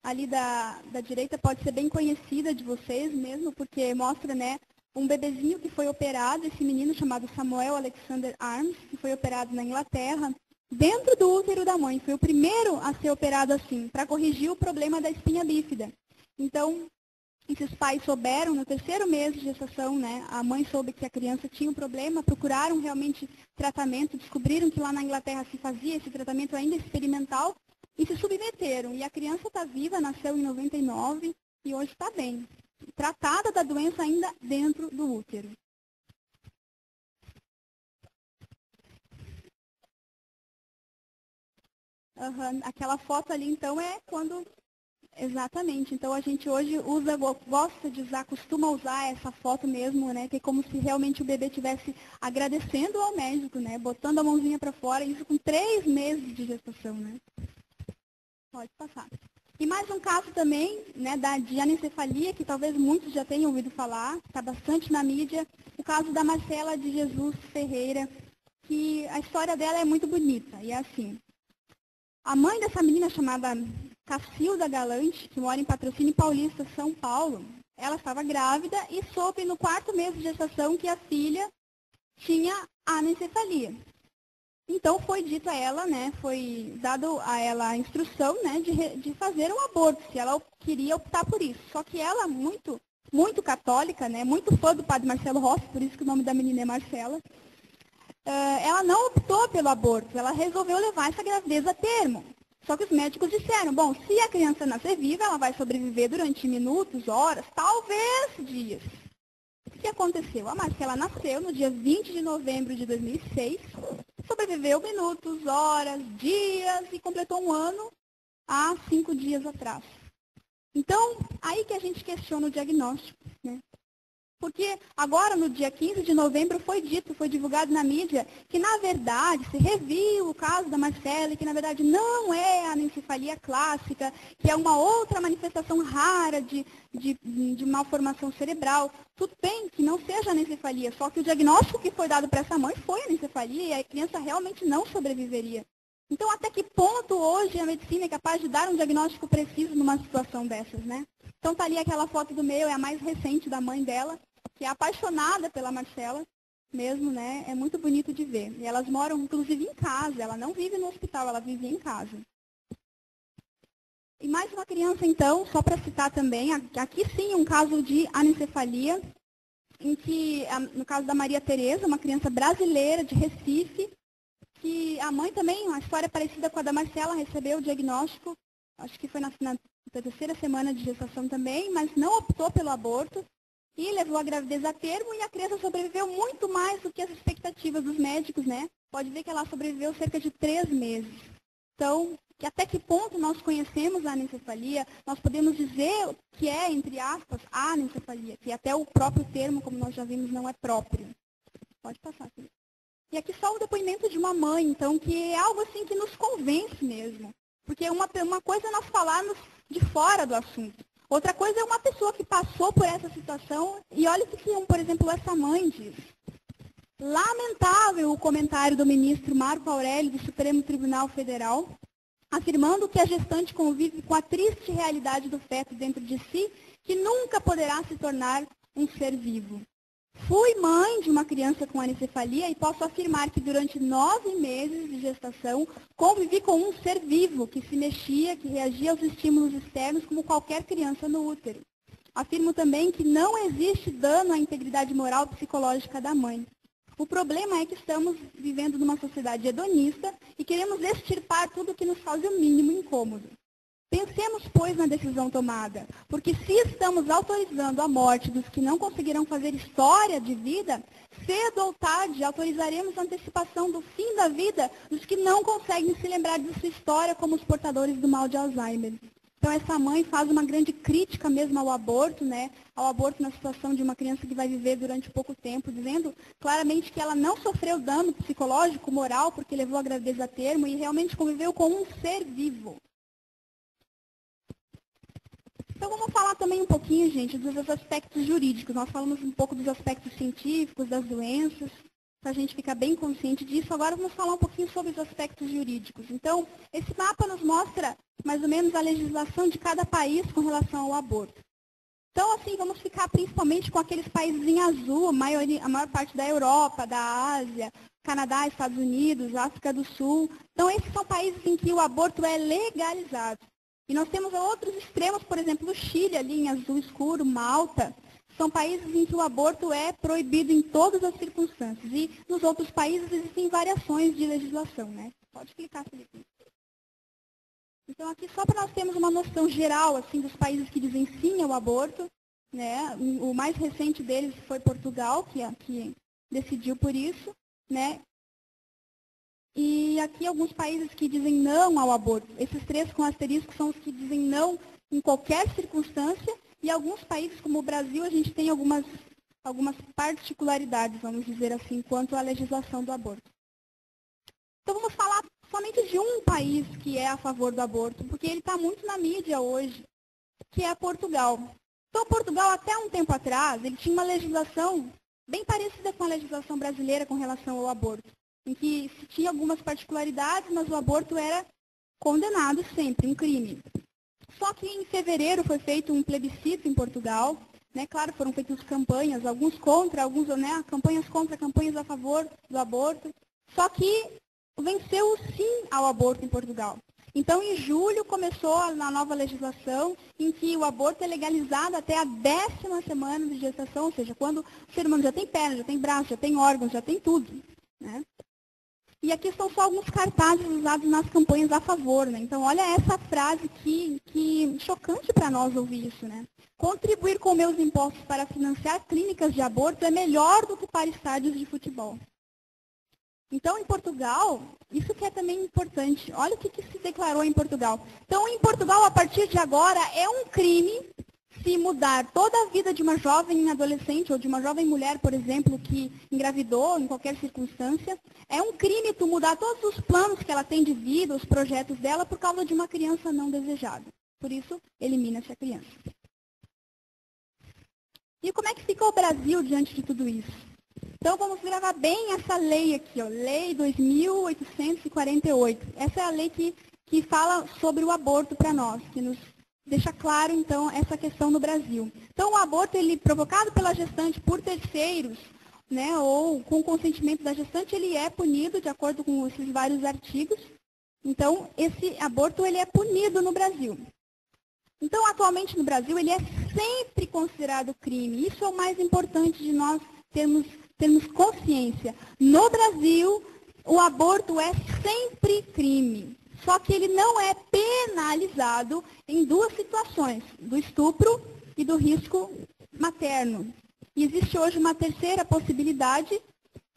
ali da direita pode ser bem conhecida de vocês mesmo, porque mostra, né, um bebezinho que foi operado, esse menino chamado Samuel Alexander Arms, que foi operado na Inglaterra, dentro do útero da mãe. Foi o primeiro a ser operado assim, para corrigir o problema da espinha bífida. Então, esses pais souberam, no 3º mês de gestação, né, a mãe soube que a criança tinha um problema, procuraram realmente tratamento, descobriram que lá na Inglaterra se fazia esse tratamento ainda experimental e se submeteram. E a criança está viva, nasceu em 99 e hoje está bem. Tratada da doença ainda dentro do útero. Aquela foto ali, então, é quando... Exatamente. Então, a gente hoje gosta de usar, costuma usar essa foto mesmo, né? Que é como se realmente o bebê estivesse agradecendo ao médico, né? Botando a mãozinha para fora, isso com 3 meses de gestação, né? Pode passar. E mais um caso também, né, de anencefalia, que talvez muitos já tenham ouvido falar, está bastante na mídia, o caso da Marcela de Jesus Ferreira, que a história dela é muito bonita, e é assim. A mãe dessa menina chamada Cacilda Galante, que mora em Patrocínio Paulista, São Paulo, ela estava grávida e soube no 4º mês de gestação que a filha tinha anencefalia. Então foi dito a ela, né, foi dado a ela a instrução, né, de fazer um aborto, se ela queria optar por isso. Só que ela, muito católica, né, muito fã do padre Marcelo Rossi, por isso que o nome da menina é Marcela, ela não optou pelo aborto, ela resolveu levar essa gravidez a termo. Só que os médicos disseram, bom, se a criança nascer viva, ela vai sobreviver durante minutos, horas, talvez dias. O que aconteceu? A Marcela nasceu no dia 20 de novembro de 2006, sobreviveu minutos, horas, dias e completou 1 ano há 5 dias atrás. Então, aí que a gente questiona o diagnóstico, né? Porque agora, no dia 15 de novembro, foi divulgado na mídia, que na verdade, se reviu o caso da Marcela, que na verdade não é a anencefalia clássica, que é uma outra manifestação rara de malformação cerebral. Tudo bem que não seja anencefalia, só que o diagnóstico que foi dado para essa mãe foi anencefalia e a criança realmente não sobreviveria. Então, até que ponto hoje a medicina é capaz de dar um diagnóstico preciso numa situação dessas, né? Então, tá ali aquela foto do meio, é a mais recente da mãe dela, que é apaixonada pela Marcela, mesmo, né? É muito bonito de ver. E elas moram, inclusive, em casa. Ela não vive no hospital, ela vive em casa. E mais uma criança, então, só para citar também, aqui sim um caso de anencefalia, em que, no caso da Maria Tereza, uma criança brasileira de Recife, que a mãe também, uma história parecida com a da Marcela, recebeu o diagnóstico, acho que foi na 3ª semana de gestação também, mas não optou pelo aborto e levou a gravidez a termo e a criança sobreviveu muito mais do que as expectativas dos médicos, né? Pode ver que ela sobreviveu cerca de 3 meses. Então, até que ponto nós conhecemos a anencefalia, nós podemos dizer que é, entre aspas, a anencefalia, que até o próprio termo, como nós já vimos, não é próprio. Pode passar, filho. E aqui só o depoimento de uma mãe, então, que é algo assim que nos convence mesmo. Porque uma coisa é nós falarmos de fora do assunto. Outra coisa é uma pessoa que passou por essa situação e olha o que, por exemplo, essa mãe diz. Lamentável o comentário do ministro Marco Aurélio do Supremo Tribunal Federal, afirmando que a gestante convive com a triste realidade do feto dentro de si, que nunca poderá se tornar um ser vivo. Fui mãe de uma criança com anencefalia e posso afirmar que durante 9 meses de gestação convivi com um ser vivo que se mexia, que reagia aos estímulos externos como qualquer criança no útero. Afirmo também que não existe dano à integridade moral e psicológica da mãe. O problema é que estamos vivendo numa sociedade hedonista e queremos extirpar tudo que nos cause o mínimo incômodo. pensemos, pois, na decisão tomada, porque se estamos autorizando a morte dos que não conseguirão fazer história de vida, cedo ou tarde autorizaremos a antecipação do fim da vida dos que não conseguem se lembrar de sua história como os portadores do mal de Alzheimer. Então, essa mãe faz uma grande crítica mesmo ao aborto, né? Ao aborto na situação de uma criança que vai viver durante pouco tempo, dizendo claramente que ela não sofreu dano psicológico, moral, porque levou a gravidez a termo e realmente conviveu com um ser vivo. Então, vamos falar também um pouquinho, gente, dos aspectos jurídicos. Nós falamos um pouco dos aspectos científicos, das doenças, para a gente ficar bem consciente disso. Agora, vamos falar um pouquinho sobre os aspectos jurídicos. Então, esse mapa nos mostra mais ou menos a legislação de cada país com relação ao aborto. Então, assim, vamos ficar principalmente com aqueles países em azul, a maior parte da Europa, da Ásia, Canadá, Estados Unidos, África do Sul. Então, esses são países em que o aborto é legalizado. E nós temos outros extremos, por exemplo, o Chile, ali em azul escuro, Malta. São países em que o aborto é proibido em todas as circunstâncias. E nos outros países existem variações de legislação, né? Pode clicar, Felipe. Então, aqui só para nós termos uma noção geral assim, dos países que dizem sim ao aborto, né? O mais recente deles foi Portugal, que decidiu por isso, né? E aqui alguns países que dizem não ao aborto. Esses 3 com asterisco são os que dizem não em qualquer circunstância. E alguns países, como o Brasil, a gente tem algumas particularidades, vamos dizer assim, quanto à legislação do aborto. Então, vamos falar somente de um país que é a favor do aborto, porque ele está muito na mídia hoje, que é Portugal. Então, Portugal, até um tempo atrás, ele tinha uma legislação bem parecida com a legislação brasileira com relação ao aborto, em que se tinha algumas particularidades, mas o aborto era condenado sempre, um crime. Só que em fevereiro foi feito um plebiscito em Portugal, né? Claro, foram feitas campanhas, alguns contra, alguns, né? Campanhas contra, campanhas a favor do aborto. Só que venceu o sim ao aborto em Portugal. Então, em julho, começou a nova legislação em que o aborto é legalizado até a 10ª semana de gestação, ou seja, quando o ser humano já tem perna, já tem braço, já tem órgãos, já tem tudo, né? E aqui estão só alguns cartazes usados nas campanhas a favor, né? Então, olha essa frase que chocante para nós ouvir isso, né? Contribuir com meus impostos para financiar clínicas de aborto é melhor do que para estádios de futebol. Então, em Portugal, isso que é também importante. Olha o que se declarou em Portugal. Então, em Portugal, a partir de agora, é um crime se mudar toda a vida de uma jovem adolescente ou de uma jovem mulher, por exemplo, que engravidou em qualquer circunstância. É um crime tu mudar todos os planos que ela tem de vida, os projetos dela, por causa de uma criança não desejada. Por isso, elimina-se a criança. E como é que fica o Brasil diante de tudo isso? Então, vamos gravar bem essa lei aqui, ó, Lei 2.848. Essa é a lei que fala sobre o aborto para nós, que nos deixa claro, então, essa questão no Brasil. Então, o aborto, ele provocado pela gestante por terceiros, né, ou com o consentimento da gestante, ele é punido de acordo com esses vários artigos. Então, esse aborto, ele é punido no Brasil. Então, atualmente no Brasil, ele é sempre considerado crime. Isso é o mais importante de nós termos consciência. No Brasil, o aborto é sempre crime. Só que ele não é penalizado em 2 situações, do estupro e do risco materno. E existe hoje uma terceira possibilidade,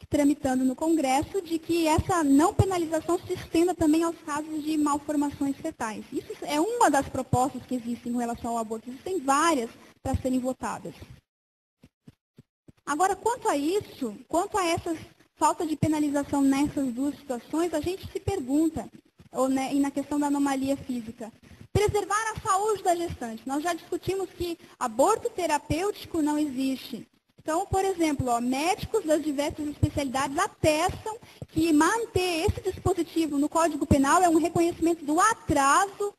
tramitando no Congresso, de que essa não penalização se estenda também aos casos de malformações fetais. Isso é uma das propostas que existem em relação ao aborto. Existem várias para serem votadas. Agora, quanto a isso, quanto a essa falta de penalização nessas 2 situações, a gente se pergunta, e na questão da anomalia física, preservar a saúde da gestante. Nós já discutimos que aborto terapêutico não existe. Então, por exemplo, médicos das diversas especialidades atestam que manter esse dispositivo no Código Penal é um reconhecimento do atraso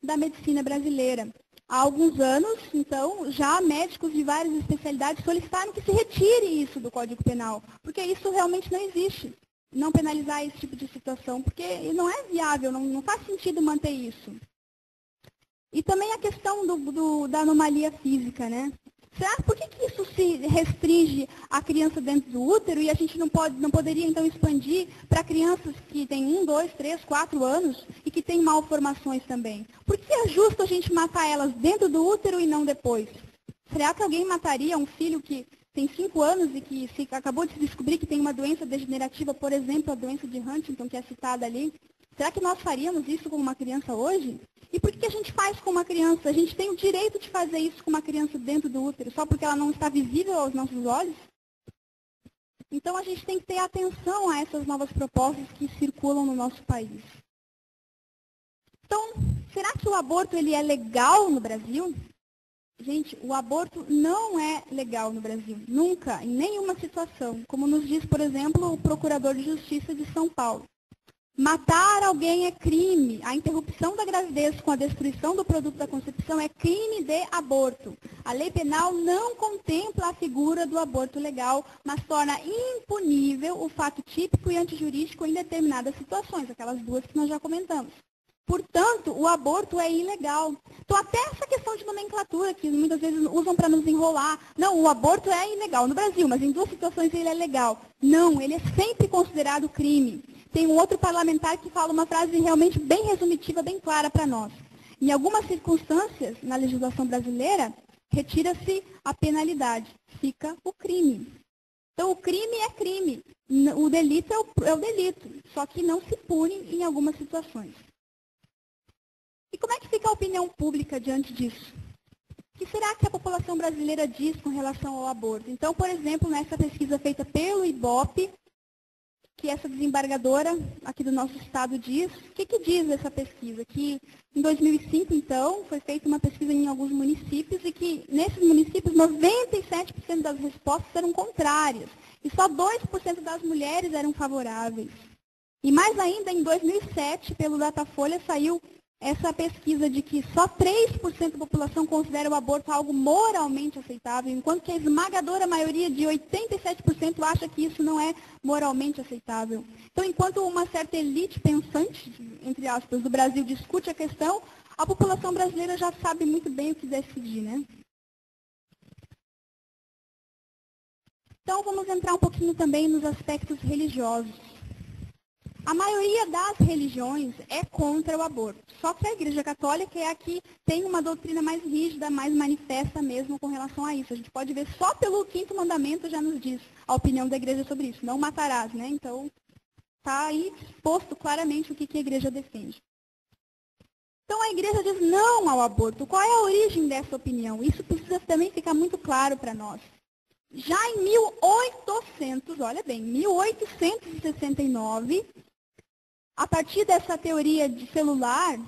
da medicina brasileira. Há alguns anos, então, já médicos de várias especialidades solicitaram que se retire isso do Código Penal, porque isso realmente não existe. Não penalizar esse tipo de situação, porque não é viável, não faz sentido manter isso. E também a questão da anomalia física, né? Por que isso se restringe à criança dentro do útero e a gente não poderia, então, expandir para crianças que têm 1, 2, 3, 4 anos e que têm malformações também? Por que é justo a gente matar elas dentro do útero e não depois? Será que alguém mataria um filho que tem 5 anos e que acabou de se descobrir que tem uma doença degenerativa, por exemplo, a doença de Huntington, que é citada ali? Será que nós faríamos isso com uma criança hoje? E por que a gente faz com uma criança? A gente tem o direito de fazer isso com uma criança dentro do útero, só porque ela não está visível aos nossos olhos? Então, a gente tem que ter atenção a essas novas propostas que circulam no nosso país. Então, será que o aborto ele é legal no Brasil? Gente, o aborto não é legal no Brasil. Nunca, em nenhuma situação. Como nos diz, por exemplo, o Procurador de Justiça de São Paulo. Matar alguém é crime. A interrupção da gravidez com a destruição do produto da concepção é crime de aborto. A lei penal não contempla a figura do aborto legal, mas torna impunível o fato típico e antijurídico em determinadas situações, aquelas duas que nós já comentamos. Portanto, o aborto é ilegal. Então, até essa questão de nomenclatura, que muitas vezes usam para nos enrolar. Não, o aborto é ilegal no Brasil, mas em duas situações ele é legal. Não, ele é sempre considerado crime. Tem um outro parlamentar que fala uma frase realmente bem resumitiva, bem clara para nós. Em algumas circunstâncias, na legislação brasileira, retira-se a penalidade, fica o crime. Então, o crime é crime, o delito é o delito, só que não se pune em algumas situações. E como é que fica a opinião pública diante disso? O que será que a população brasileira diz com relação ao aborto? Então, por exemplo, nessa pesquisa feita pelo IBOP, que essa desembargadora aqui do nosso estado diz, o que diz essa pesquisa? Que em 2005, então, foi feita uma pesquisa em alguns municípios e que nesses municípios 97% das respostas eram contrárias e só 2% das mulheres eram favoráveis. E mais ainda, em 2007, pelo Datafolha, saiu essa pesquisa de que só 3% da população considera o aborto algo moralmente aceitável, enquanto que a esmagadora maioria de 87% acha que isso não é moralmente aceitável. Então, enquanto uma certa elite pensante, entre aspas, do Brasil discute a questão, a população brasileira já sabe muito bem o que decidir, né? Então, vamos entrar um pouquinho também nos aspectos religiosos. A maioria das religiões é contra o aborto. Só que a Igreja Católica é a que tem uma doutrina mais rígida, mais manifesta mesmo com relação a isso. A gente pode ver só pelo 5º mandamento já nos diz a opinião da Igreja sobre isso. Não matarás, né? Então, está aí exposto claramente o que a Igreja defende. Então, a Igreja diz não ao aborto. Qual é a origem dessa opinião? Isso precisa também ficar muito claro para nós. Já em 1800, olha bem, 1869, a partir dessa teoria de celular,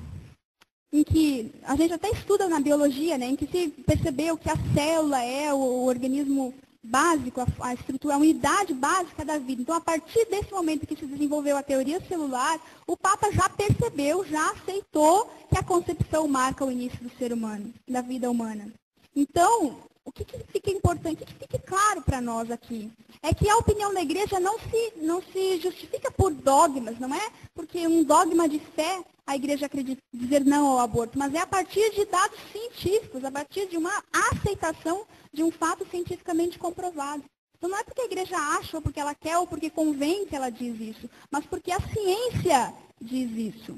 em que a gente até estuda na biologia, né, em que se percebeu que a célula é o organismo básico, a estrutura, a unidade básica da vida. Então, a partir desse momento que se desenvolveu a teoria celular, o Papa já percebeu, já aceitou que a concepção marca o início do ser humano, da vida humana. Então, o que fica importante, o que fica claro para nós aqui, é que a opinião da igreja não se justifica por dogmas, não é porque um dogma de fé a igreja acredita dizer não ao aborto, mas é a partir de dados científicos, a partir de uma aceitação de um fato cientificamente comprovado. Então não é porque a igreja acha, ou porque ela quer, ou porque convém que ela diz isso, mas porque a ciência diz isso.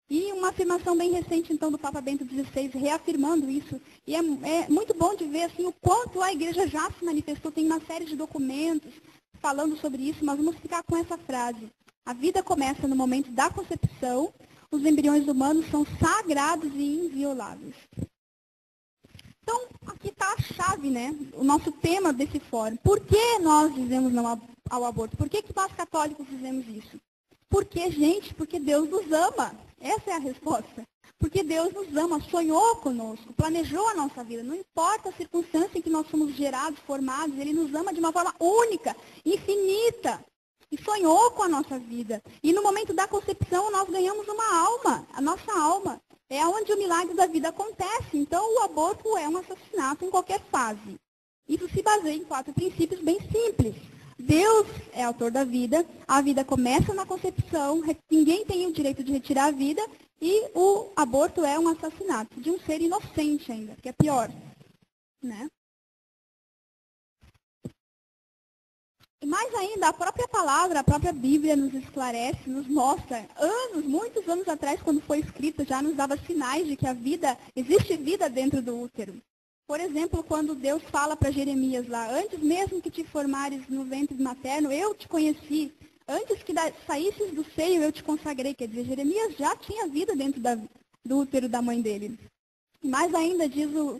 E uma afirmação bem recente, então, do Papa Bento XVI, reafirmando isso. E é muito bom de ver assim, o quanto a igreja já se manifestou. Tem uma série de documentos falando sobre isso, mas vamos ficar com essa frase. A vida começa no momento da concepção, os embriões humanos são sagrados e invioláveis. Então, aqui está a chave, né? O nosso tema desse fórum. Por que nós dizemos não ao aborto? Por que nós católicos dizemos isso? Porque, gente, porque Deus nos ama. Essa é a resposta. Porque Deus nos ama, sonhou conosco, planejou a nossa vida. Não importa a circunstância em que nós somos gerados, formados, Ele nos ama de uma forma única, infinita. E sonhou com a nossa vida. E no momento da concepção, nós ganhamos uma alma, a nossa alma. É onde o milagre da vida acontece. Então, o aborto é um assassinato em qualquer fase. Isso se baseia em 4 princípios bem simples. Deus é autor da vida, a vida começa na concepção, ninguém tem o direito de retirar a vida, e o aborto é um assassinato de um ser inocente ainda, que é pior, né? E mais ainda, a própria palavra, a própria Bíblia nos esclarece, nos mostra, muitos anos atrás, quando foi escrita, já nos dava sinais de que existe vida dentro do útero. Por exemplo, quando Deus fala para Jeremias lá, antes mesmo que te formares no ventre materno, eu te conheci. Antes que saísses do seio, eu te consagrei. Quer dizer, Jeremias já tinha vida dentro do útero da mãe dele. E mais ainda, diz o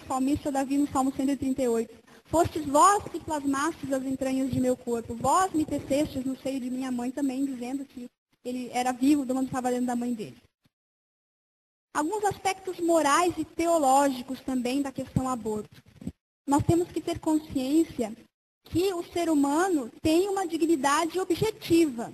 salmista Davi, no Salmo 138. Fostes vós que plasmastes as entranhas de meu corpo. Vós me tecestes no seio de minha mãe também, dizendo que ele era vivo quando estava dentro da mãe dele. Alguns aspectos morais e teológicos também da questão aborto. Nós temos que ter consciência que o ser humano tem uma dignidade objetiva.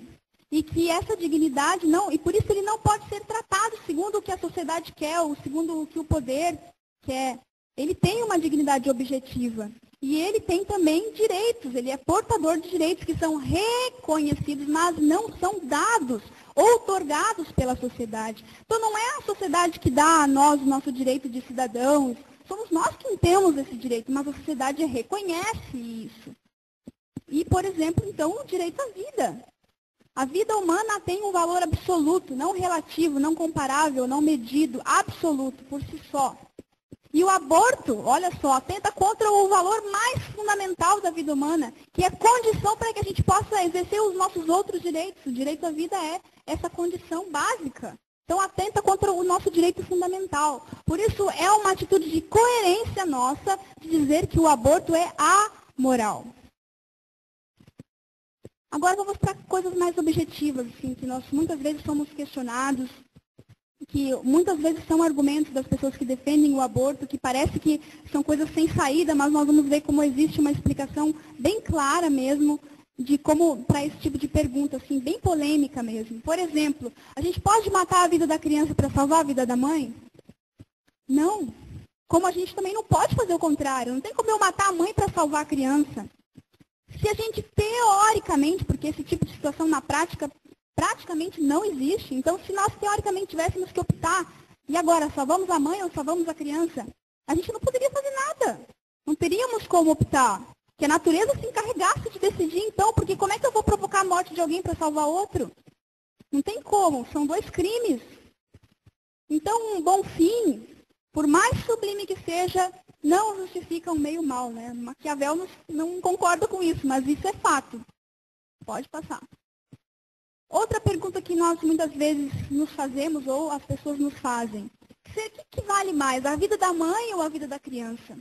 E que essa dignidade e por isso ele não pode ser tratado segundo o que a sociedade quer, ou segundo o que o poder quer. Ele tem uma dignidade objetiva. E ele tem também direitos, ele é portador de direitos que são reconhecidos, mas não são dados, outorgados pela sociedade. Então não é a sociedade que dá a nós o nosso direito de cidadãos, somos nós que temos esse direito, mas a sociedade reconhece isso. E, por exemplo, então, o direito à vida. A vida humana tem um valor absoluto, não relativo, não comparável, não medido, absoluto, por si só. E o aborto, olha só, atenta contra o valor mais fundamental da vida humana, que é condição para que a gente possa exercer os nossos outros direitos. O direito à vida é essa condição básica. Então, atenta contra o nosso direito fundamental. Por isso, é uma atitude de coerência nossa de dizer que o aborto é amoral. Agora vamos para coisas mais objetivas, assim, que nós muitas vezes somos questionados, que muitas vezes são argumentos das pessoas que defendem o aborto, que parece que são coisas sem saída, mas nós vamos ver como existe uma explicação bem clara mesmo de como, para esse tipo de pergunta, assim, bem polêmica mesmo. Por exemplo, a gente pode matar a vida da criança para salvar a vida da mãe? Não. Como a gente também não pode fazer o contrário. Não tem como eu matar a mãe para salvar a criança. Se a gente teoricamente, porque esse tipo de situação na prática praticamente não existe, então se nós teoricamente tivéssemos que optar, e agora, salvamos a mãe ou salvamos a criança? A gente não poderia fazer nada. Não teríamos como optar. Que a natureza se encarregasse de decidir, então, porque como é que eu vou provocar a morte de alguém para salvar outro? Não tem como, são dois crimes. Então, um bom fim, por mais sublime que seja, não justifica um meio mal, né? Maquiavel não concorda com isso, mas isso é fato. Pode passar. Outra pergunta que nós muitas vezes nos fazemos, ou as pessoas nos fazem, o que vale mais, a vida da mãe ou a vida da criança?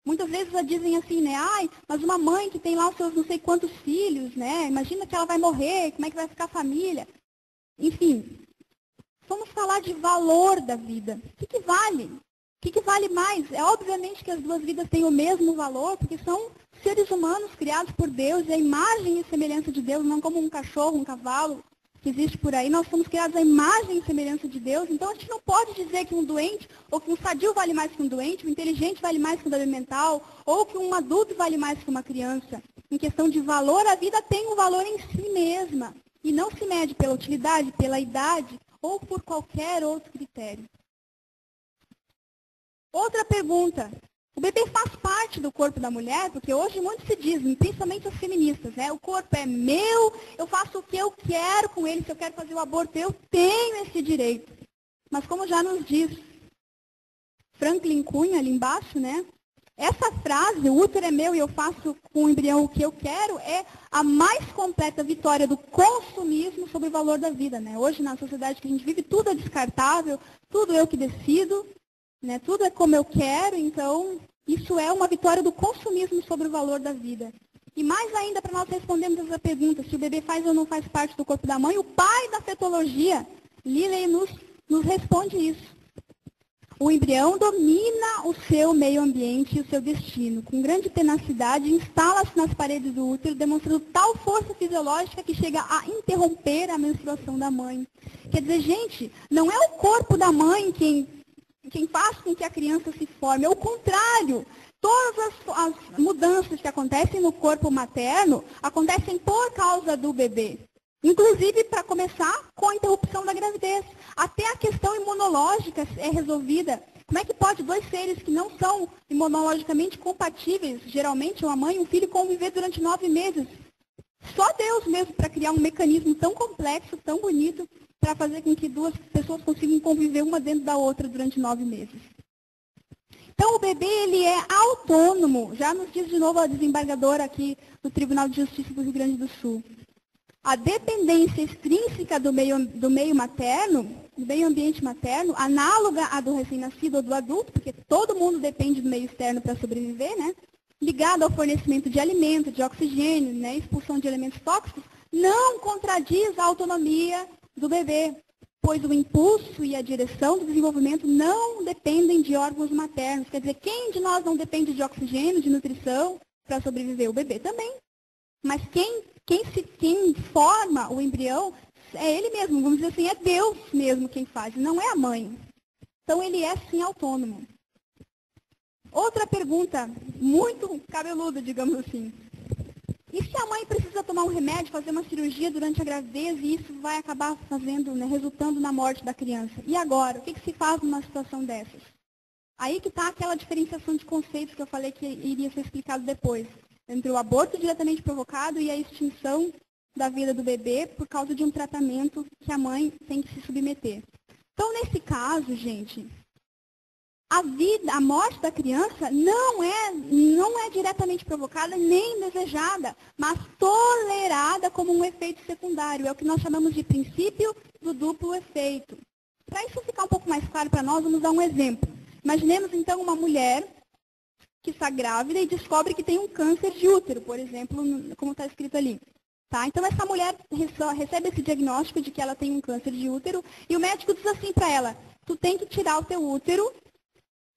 Muitas vezes elas dizem assim, né? Ai, mas uma mãe que tem lá os seus não sei quantos filhos, né? Imagina que ela vai morrer, como é que vai ficar a família? Enfim, vamos falar de valor da vida. O que vale? O que vale mais? É obviamente que as duas vidas têm o mesmo valor, porque são seres humanos criados por Deus, e a imagem e semelhança de Deus, não como um cachorro, um cavalo que existe por aí. Nós somos criados à imagem e semelhança de Deus, então a gente não pode dizer que um doente, ou que um sadio vale mais que um doente, um inteligente vale mais que um débil mental, ou que um adulto vale mais que uma criança. Em questão de valor, a vida tem um valor em si mesma, e não se mede pela utilidade, pela idade, ou por qualquer outro critério. Outra pergunta. O bebê faz parte do corpo da mulher, porque hoje muito se diz, principalmente as feministas, né? O corpo é meu, eu faço o que eu quero com ele, se eu quero fazer o aborto, eu tenho esse direito. Mas como já nos diz Franklin Cunha, ali embaixo, né? Essa frase, o útero é meu e eu faço com o embrião o que eu quero, é a mais completa vitória do consumismo sobre o valor da vida, né? Hoje, na sociedade que a gente vive, tudo é descartável, tudo eu que decido, né? Tudo é como eu quero, então isso é uma vitória do consumismo sobre o valor da vida. E mais ainda, para nós respondermos essa pergunta, se o bebê faz ou não faz parte do corpo da mãe, o pai da fetologia, Lilley, nos responde isso. O embrião domina o seu meio ambiente e o seu destino. Com grande tenacidade, instala-se nas paredes do útero, demonstrando tal força fisiológica que chega a interromper a menstruação da mãe. Quer dizer, gente, não é o corpo da mãe quem faz com que a criança se forme, é o contrário. Todas as mudanças que acontecem no corpo materno acontecem por causa do bebê. Inclusive, para começar, com a interrupção da gravidez. Até a questão imunológica é resolvida Como é que pode dois seres que não são imunologicamente compatíveis, geralmente uma mãe e um filho, conviver durante 9 meses? Só Deus mesmo para criar um mecanismo tão complexo, tão bonito, para fazer com que duas pessoas consigam conviver uma dentro da outra durante 9 meses. Então, o bebê, ele é autônomo. Já nos diz de novo a desembargadora aqui do Tribunal de Justiça do Rio Grande do Sul. A dependência extrínseca do meio materno, do meio ambiente materno, análoga à do recém-nascido ou do adulto, porque todo mundo depende do meio externo para sobreviver, né? Ligado ao fornecimento de alimento, de oxigênio, né? Expulsão de elementos tóxicos, não contradiz a autonomia do bebê, pois o impulso e a direção do desenvolvimento não dependem de órgãos maternos. Quer dizer, quem de nós não depende de oxigênio, de nutrição para sobreviver? O bebê também. Mas quem forma o embrião é ele mesmo, vamos dizer assim, é Deus mesmo quem faz, não é a mãe. Então ele é sim autônomo. Outra pergunta, muito cabeluda, digamos assim. E se a mãe precisa tomar um remédio, fazer uma cirurgia durante a gravidez e isso vai acabar fazendo, né, resultando na morte da criança? E agora? O que se faz numa situação dessas? Aí que está aquela diferenciação de conceitos que eu falei que iria ser explicado depois. Entre o aborto diretamente provocado e a extinção da vida do bebê por causa de um tratamento que a mãe tem que se submeter. Então, nesse caso, gente, a morte da criança não é diretamente provocada nem desejada, mas tolerada como um efeito secundário. É o que nós chamamos de princípio do duplo efeito. Para isso ficar um pouco mais claro para nós, vamos dar um exemplo. Imaginemos, então, uma mulher que está grávida e descobre que tem um câncer de útero, por exemplo, como está escrito ali. Tá? Então, essa mulher recebe esse diagnóstico de que ela tem um câncer de útero e o médico diz assim para ela, tu tem que tirar o teu útero,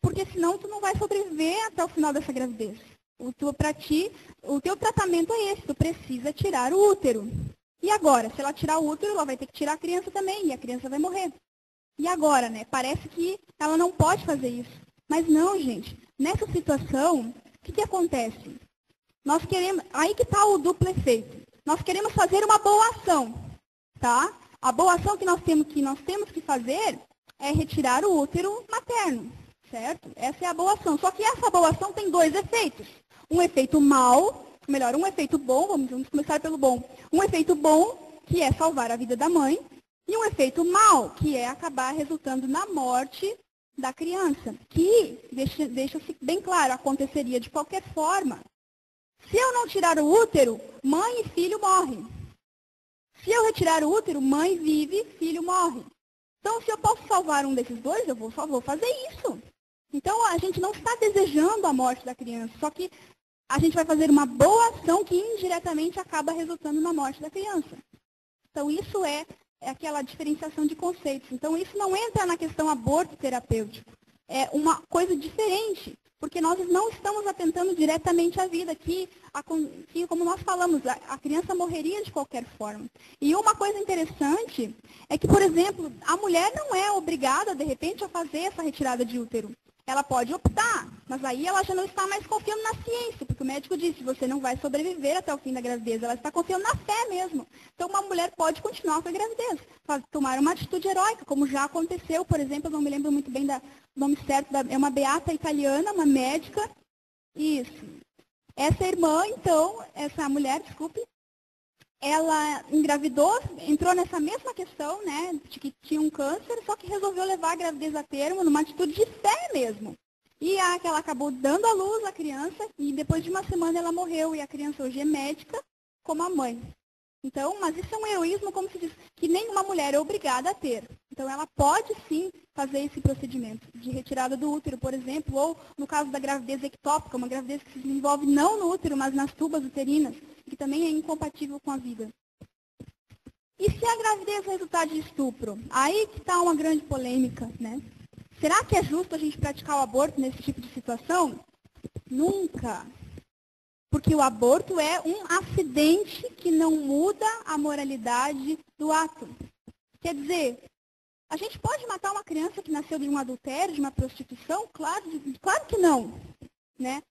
porque senão tu não vai sobreviver até o final dessa gravidez. O teu tratamento é esse, tu precisa tirar o útero. E agora, se ela tirar o útero, ela vai ter que tirar a criança também, e a criança vai morrer. E agora, né? Parece que ela não pode fazer isso. Mas não, gente. Nessa situação, o que acontece? Nós queremos, aí que está o duplo efeito. Nós queremos fazer uma boa ação, tá? A boa ação que nós temos que fazer é retirar o útero materno, certo? Essa é a boa ação. Só que essa boa ação tem 2 efeitos. Um efeito um efeito bom, vamos começar pelo bom. Um efeito bom, que é salvar a vida da mãe, e um efeito mau, que é acabar resultando na morte da criança, que, deixa-se bem claro, aconteceria de qualquer forma. Se eu não tirar o útero, mãe e filho morrem. Se eu retirar o útero, mãe vive, filho morre. Então, se eu posso salvar um desses dois, eu só vou fazer isso. Então, a gente não está desejando a morte da criança, só que a gente vai fazer uma boa ação que indiretamente acaba resultando na morte da criança. Então, isso é aquela diferenciação de conceitos. Então, isso não entra na questão aborto terapêutico. É uma coisa diferente, porque nós não estamos atentando diretamente à vida, que como nós falamos, a criança morreria de qualquer forma. E uma coisa interessante é que, por exemplo, a mulher não é obrigada, de repente, a fazer essa retirada de útero. Ela pode optar, mas aí ela já não está mais confiando na ciência, porque o médico disse que você não vai sobreviver até o fim da gravidez. Ela está confiando na fé mesmo. Então, uma mulher pode continuar com a gravidez, tomar uma atitude heróica, como já aconteceu, por exemplo, eu não me lembro muito bem do nome certo, é uma beata italiana, uma médica. Isso. Essa irmã, então, essa mulher, desculpe, ela engravidou, entrou nessa mesma questão, né, de que tinha um câncer, só que resolveu levar a gravidez a termo numa atitude de fé mesmo. E ela acabou dando à luz a criança e depois de uma semana ela morreu e a criança hoje é médica como a mãe. Então, mas isso é um heroísmo, como se diz, que nenhuma mulher é obrigada a ter. Então, ela pode sim fazer esse procedimento de retirada do útero, por exemplo, ou no caso da gravidez ectópica, uma gravidez que se desenvolve não no útero, mas nas tubas uterinas, que também é incompatível com a vida. E se a gravidez resultar de estupro? Aí que está uma grande polêmica, né? Será que é justo a gente praticar o aborto nesse tipo de situação? Nunca. Porque o aborto é um acidente que não muda a moralidade do ato. Quer dizer, a gente pode matar uma criança que nasceu de um adultério, de uma prostituição? Claro que não, né?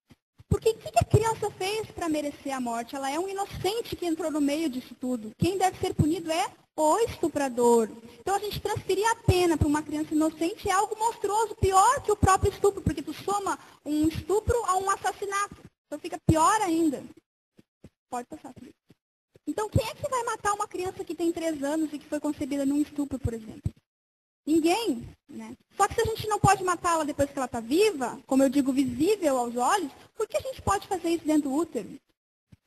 Porque o que a criança fez para merecer a morte? Ela é um inocente que entrou no meio disso tudo. Quem deve ser punido é o estuprador. Então, a gente transferir a pena para uma criança inocente é algo monstruoso, pior que o próprio estupro, porque tu soma um estupro a um assassinato. Então, fica pior ainda. Pode passar, Felipe. Então, quem é que vai matar uma criança que tem 3 anos e que foi concebida num estupro, por exemplo? Ninguém, né? Só que se a gente não pode matá-la depois que ela está viva, como eu digo, visível aos olhos, por que a gente pode fazer isso dentro do útero?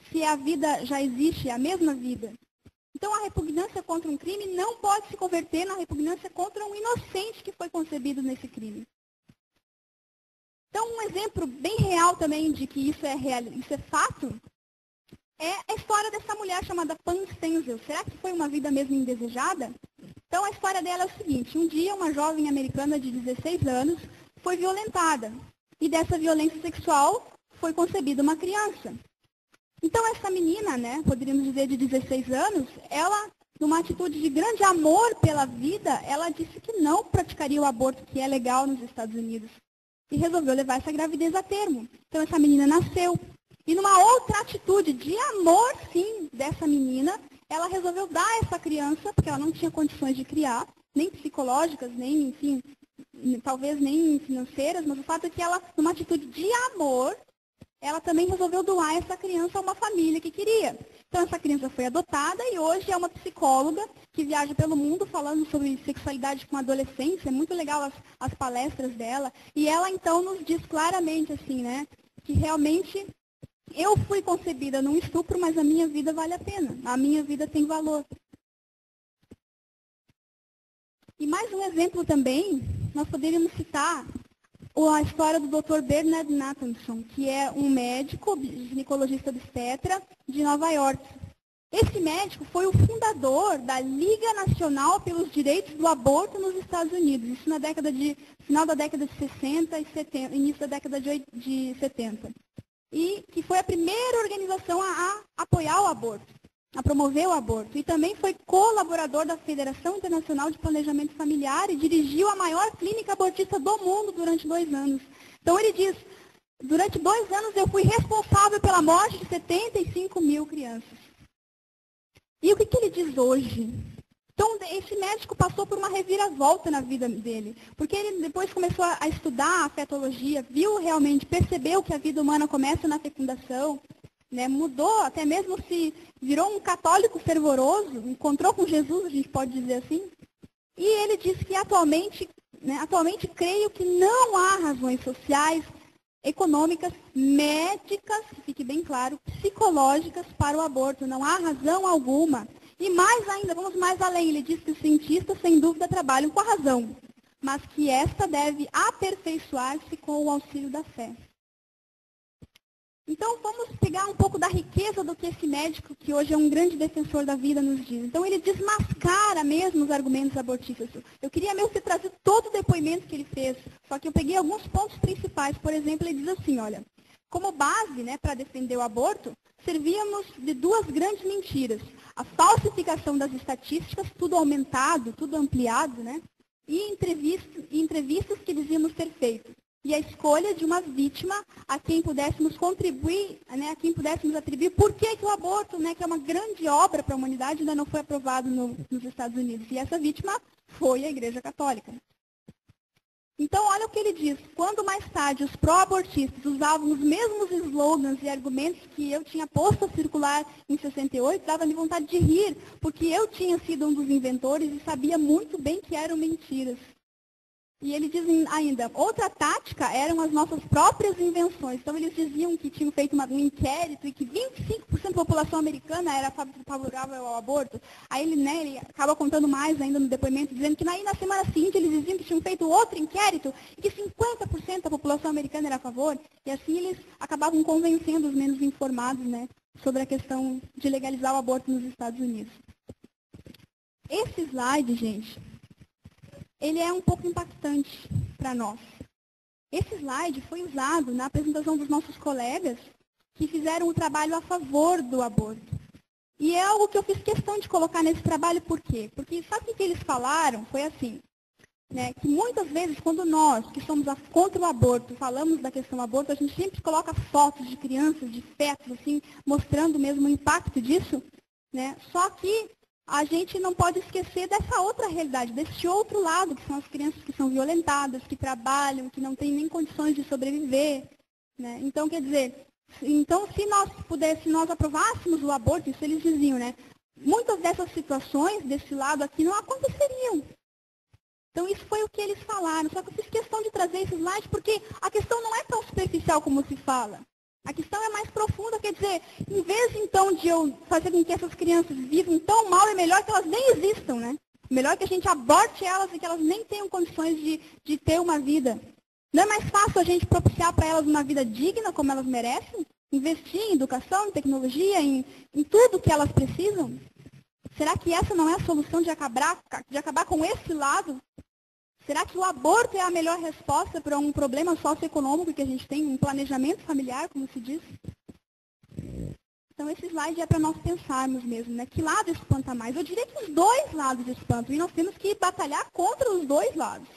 Se a vida já existe, é a mesma vida. Então, a repugnância contra um crime não pode se converter na repugnância contra um inocente que foi concebido nesse crime. Então, um exemplo bem real também de que isso é fato, é a história dessa mulher chamada Pam Stenzel. Será que foi uma vida mesmo indesejada? Então, a história dela é o seguinte. Um dia, uma jovem americana de 16 anos foi violentada. E dessa violência sexual foi concebida uma criança. Então, essa menina, né, poderíamos dizer de 16 anos, ela, numa atitude de grande amor pela vida, ela disse que não praticaria o aborto, que é legal nos Estados Unidos. E resolveu levar essa gravidez a termo. Então, essa menina nasceu. E numa outra atitude de amor, sim, dessa menina, ela resolveu dar essa criança, porque ela não tinha condições de criar, nem psicológicas, nem, enfim, talvez nem financeiras, mas o fato é que ela, numa atitude de amor, ela também resolveu doar essa criança a uma família que queria. Então, essa criança foi adotada e hoje é uma psicóloga que viaja pelo mundo falando sobre sexualidade com adolescência. É muito legal as palestras dela. E ela, então, nos diz claramente, assim, né, que realmente eu fui concebida num estupro, mas a minha vida vale a pena. A minha vida tem valor. E mais um exemplo também, nós poderíamos citar a história do Dr. Bernard Nathanson, que é um médico, ginecologista obstetra de Nova York. Esse médico foi o fundador da Liga Nacional pelos Direitos do Aborto nos Estados Unidos, isso na final da década de 60 e 70, início da década de 70. E que foi a primeira organização a apoiar o aborto, a promover o aborto. E também foi colaborador da Federação Internacional de Planejamento Familiar e dirigiu a maior clínica abortista do mundo durante 2 anos. Então ele diz, durante 2 anos eu fui responsável pela morte de 75 mil crianças. E o que ele diz hoje? Então, esse médico passou por uma reviravolta na vida dele, porque ele depois começou a estudar a fetologia, viu realmente, percebeu que a vida humana começa na fecundação, né, mudou, até mesmo se virou um católico fervoroso, encontrou com Jesus, a gente pode dizer assim, e ele diz que atualmente creio que não há razões sociais, econômicas, médicas, que fique bem claro, psicológicas para o aborto, não há razão alguma. E mais ainda, vamos mais além, ele diz que os cientistas, sem dúvida, trabalham com a razão, mas que esta deve aperfeiçoar-se com o auxílio da fé. Então, vamos pegar um pouco da riqueza do que esse médico, que hoje é um grande defensor da vida, nos diz. Então, ele desmascara mesmo os argumentos abortistas. Eu queria mesmo ter trazido todo o depoimento que ele fez, só que eu peguei alguns pontos principais. Por exemplo, ele diz assim, olha, como base, né, para defender o aborto, servíamos de 2 grandes mentiras. A falsificação das estatísticas, tudo aumentado, tudo ampliado, né, e entrevistas que dizíamos ter feito. E a escolha de uma vítima a quem pudéssemos contribuir, né, a quem pudéssemos atribuir por que o aborto, né, que é uma grande obra para a humanidade, ainda não foi aprovado nos Estados Unidos. E essa vítima foi a Igreja Católica. Então, olha o que ele diz. Quando mais tarde os pró-abortistas usavam os mesmos slogans e argumentos que eu tinha posto a circular em 68, dava-me vontade de rir, porque eu tinha sido um dos inventores e sabia muito bem que eram mentiras. E ele diz ainda, outra tática eram as nossas próprias invenções. Então, eles diziam que tinham feito um inquérito e que 25% da população americana era favorável ao aborto. Aí ele acaba contando mais ainda no depoimento, dizendo que na semana seguinte eles diziam que tinham feito outro inquérito e que 50% da população americana era a favor. E assim eles acabavam convencendo os menos informados, né, sobre a questão de legalizar o aborto nos Estados Unidos. Esse slide, gente, ele é um pouco impactante para nós. Esse slide foi usado na apresentação dos nossos colegas que fizeram o trabalho a favor do aborto. E é algo que eu fiz questão de colocar nesse trabalho, por quê? Porque sabe o que eles falaram? Foi assim, né, que muitas vezes, quando nós, que somos contra o aborto, falamos da questão do aborto, a gente sempre coloca fotos de crianças, de fetos, assim, mostrando mesmo o impacto disso, né? Só que a gente não pode esquecer dessa outra realidade, desse outro lado, que são as crianças que são violentadas, que trabalham, que não têm nem condições de sobreviver, né? Então, quer dizer, então, se nós aprovássemos o aborto, isso eles diziam, né? Muitas dessas situações, desse lado aqui, não aconteceriam. Então, isso foi o que eles falaram. Só que eu fiz questão de trazer esse slide porque a questão não é tão superficial como se fala. A questão é mais profunda, quer dizer, em vez, então, de eu fazer com que essas crianças vivam tão mal, é melhor que elas nem existam, né? Melhor que a gente aborte elas e que elas nem tenham condições de ter uma vida. Não é mais fácil a gente propiciar para elas uma vida digna, como elas merecem? Investir em educação, em tecnologia, em tudo que elas precisam? Será que essa não é a solução de acabar com esse lado? Será que o aborto é a melhor resposta para um problema socioeconômico que a gente tem, um planejamento familiar, como se diz? Então, esse slide é para nós pensarmos mesmo, né? Que lado espanta mais? Eu diria que os dois lados espantam, e nós temos que batalhar contra os dois lados.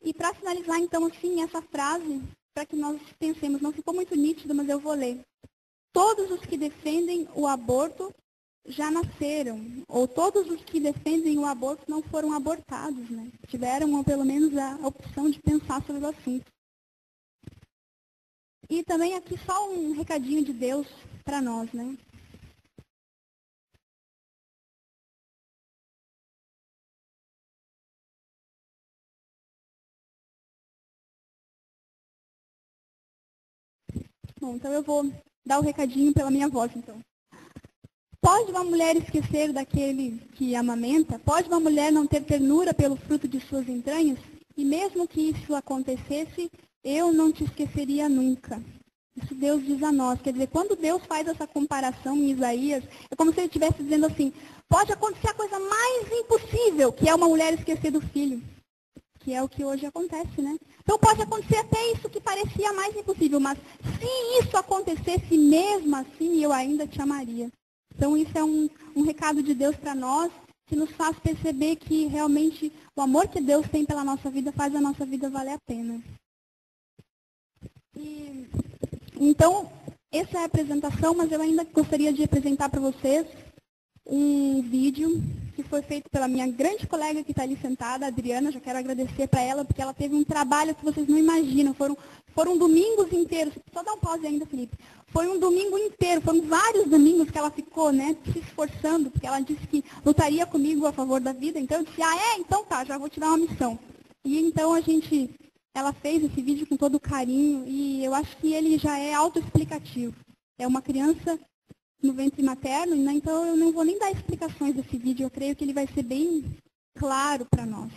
E para finalizar, então, assim, essa frase, para que nós pensemos, não ficou muito nítido, mas eu vou ler. Todos os que defendem o aborto já nasceram, ou todos os que defendem o aborto não foram abortados, né? Tiveram, ou pelo menos, a opção de pensar sobre o assunto. E também aqui só um recadinho de Deus para nós, né? Bom, então eu vou dar o recadinho pela minha voz, então. Pode uma mulher esquecer daquele que amamenta? Pode uma mulher não ter ternura pelo fruto de suas entranhas? E mesmo que isso acontecesse, eu não te esqueceria nunca. Isso Deus diz a nós. Quer dizer, quando Deus faz essa comparação em Isaías, é como se ele estivesse dizendo assim, pode acontecer a coisa mais impossível, que é uma mulher esquecer do filho. Que é o que hoje acontece, né? Então pode acontecer até isso que parecia mais impossível, mas se isso acontecesse mesmo assim, eu ainda te amaria. Então, isso é um recado de Deus para nós, que nos faz perceber que realmente o amor que Deus tem pela nossa vida faz a nossa vida valer a pena. Então, essa é a apresentação, mas eu ainda gostaria de apresentar para vocês um vídeo que foi feito pela minha grande colega que está ali sentada, a Adriana. Já quero agradecer para ela, porque ela teve um trabalho que vocês não imaginam. Foram domingos inteiros. Só dá um pause ainda, Felipe. Foi um domingo inteiro, foram vários domingos que ela ficou, né, se esforçando, porque ela disse que lutaria comigo a favor da vida. Então eu disse, então tá, já vou te dar uma missão. E então ela fez esse vídeo com todo carinho e eu acho que ele já é autoexplicativo. É uma criança no ventre materno, né, então eu não vou nem dar explicações desse vídeo, eu creio que ele vai ser bem claro para nós.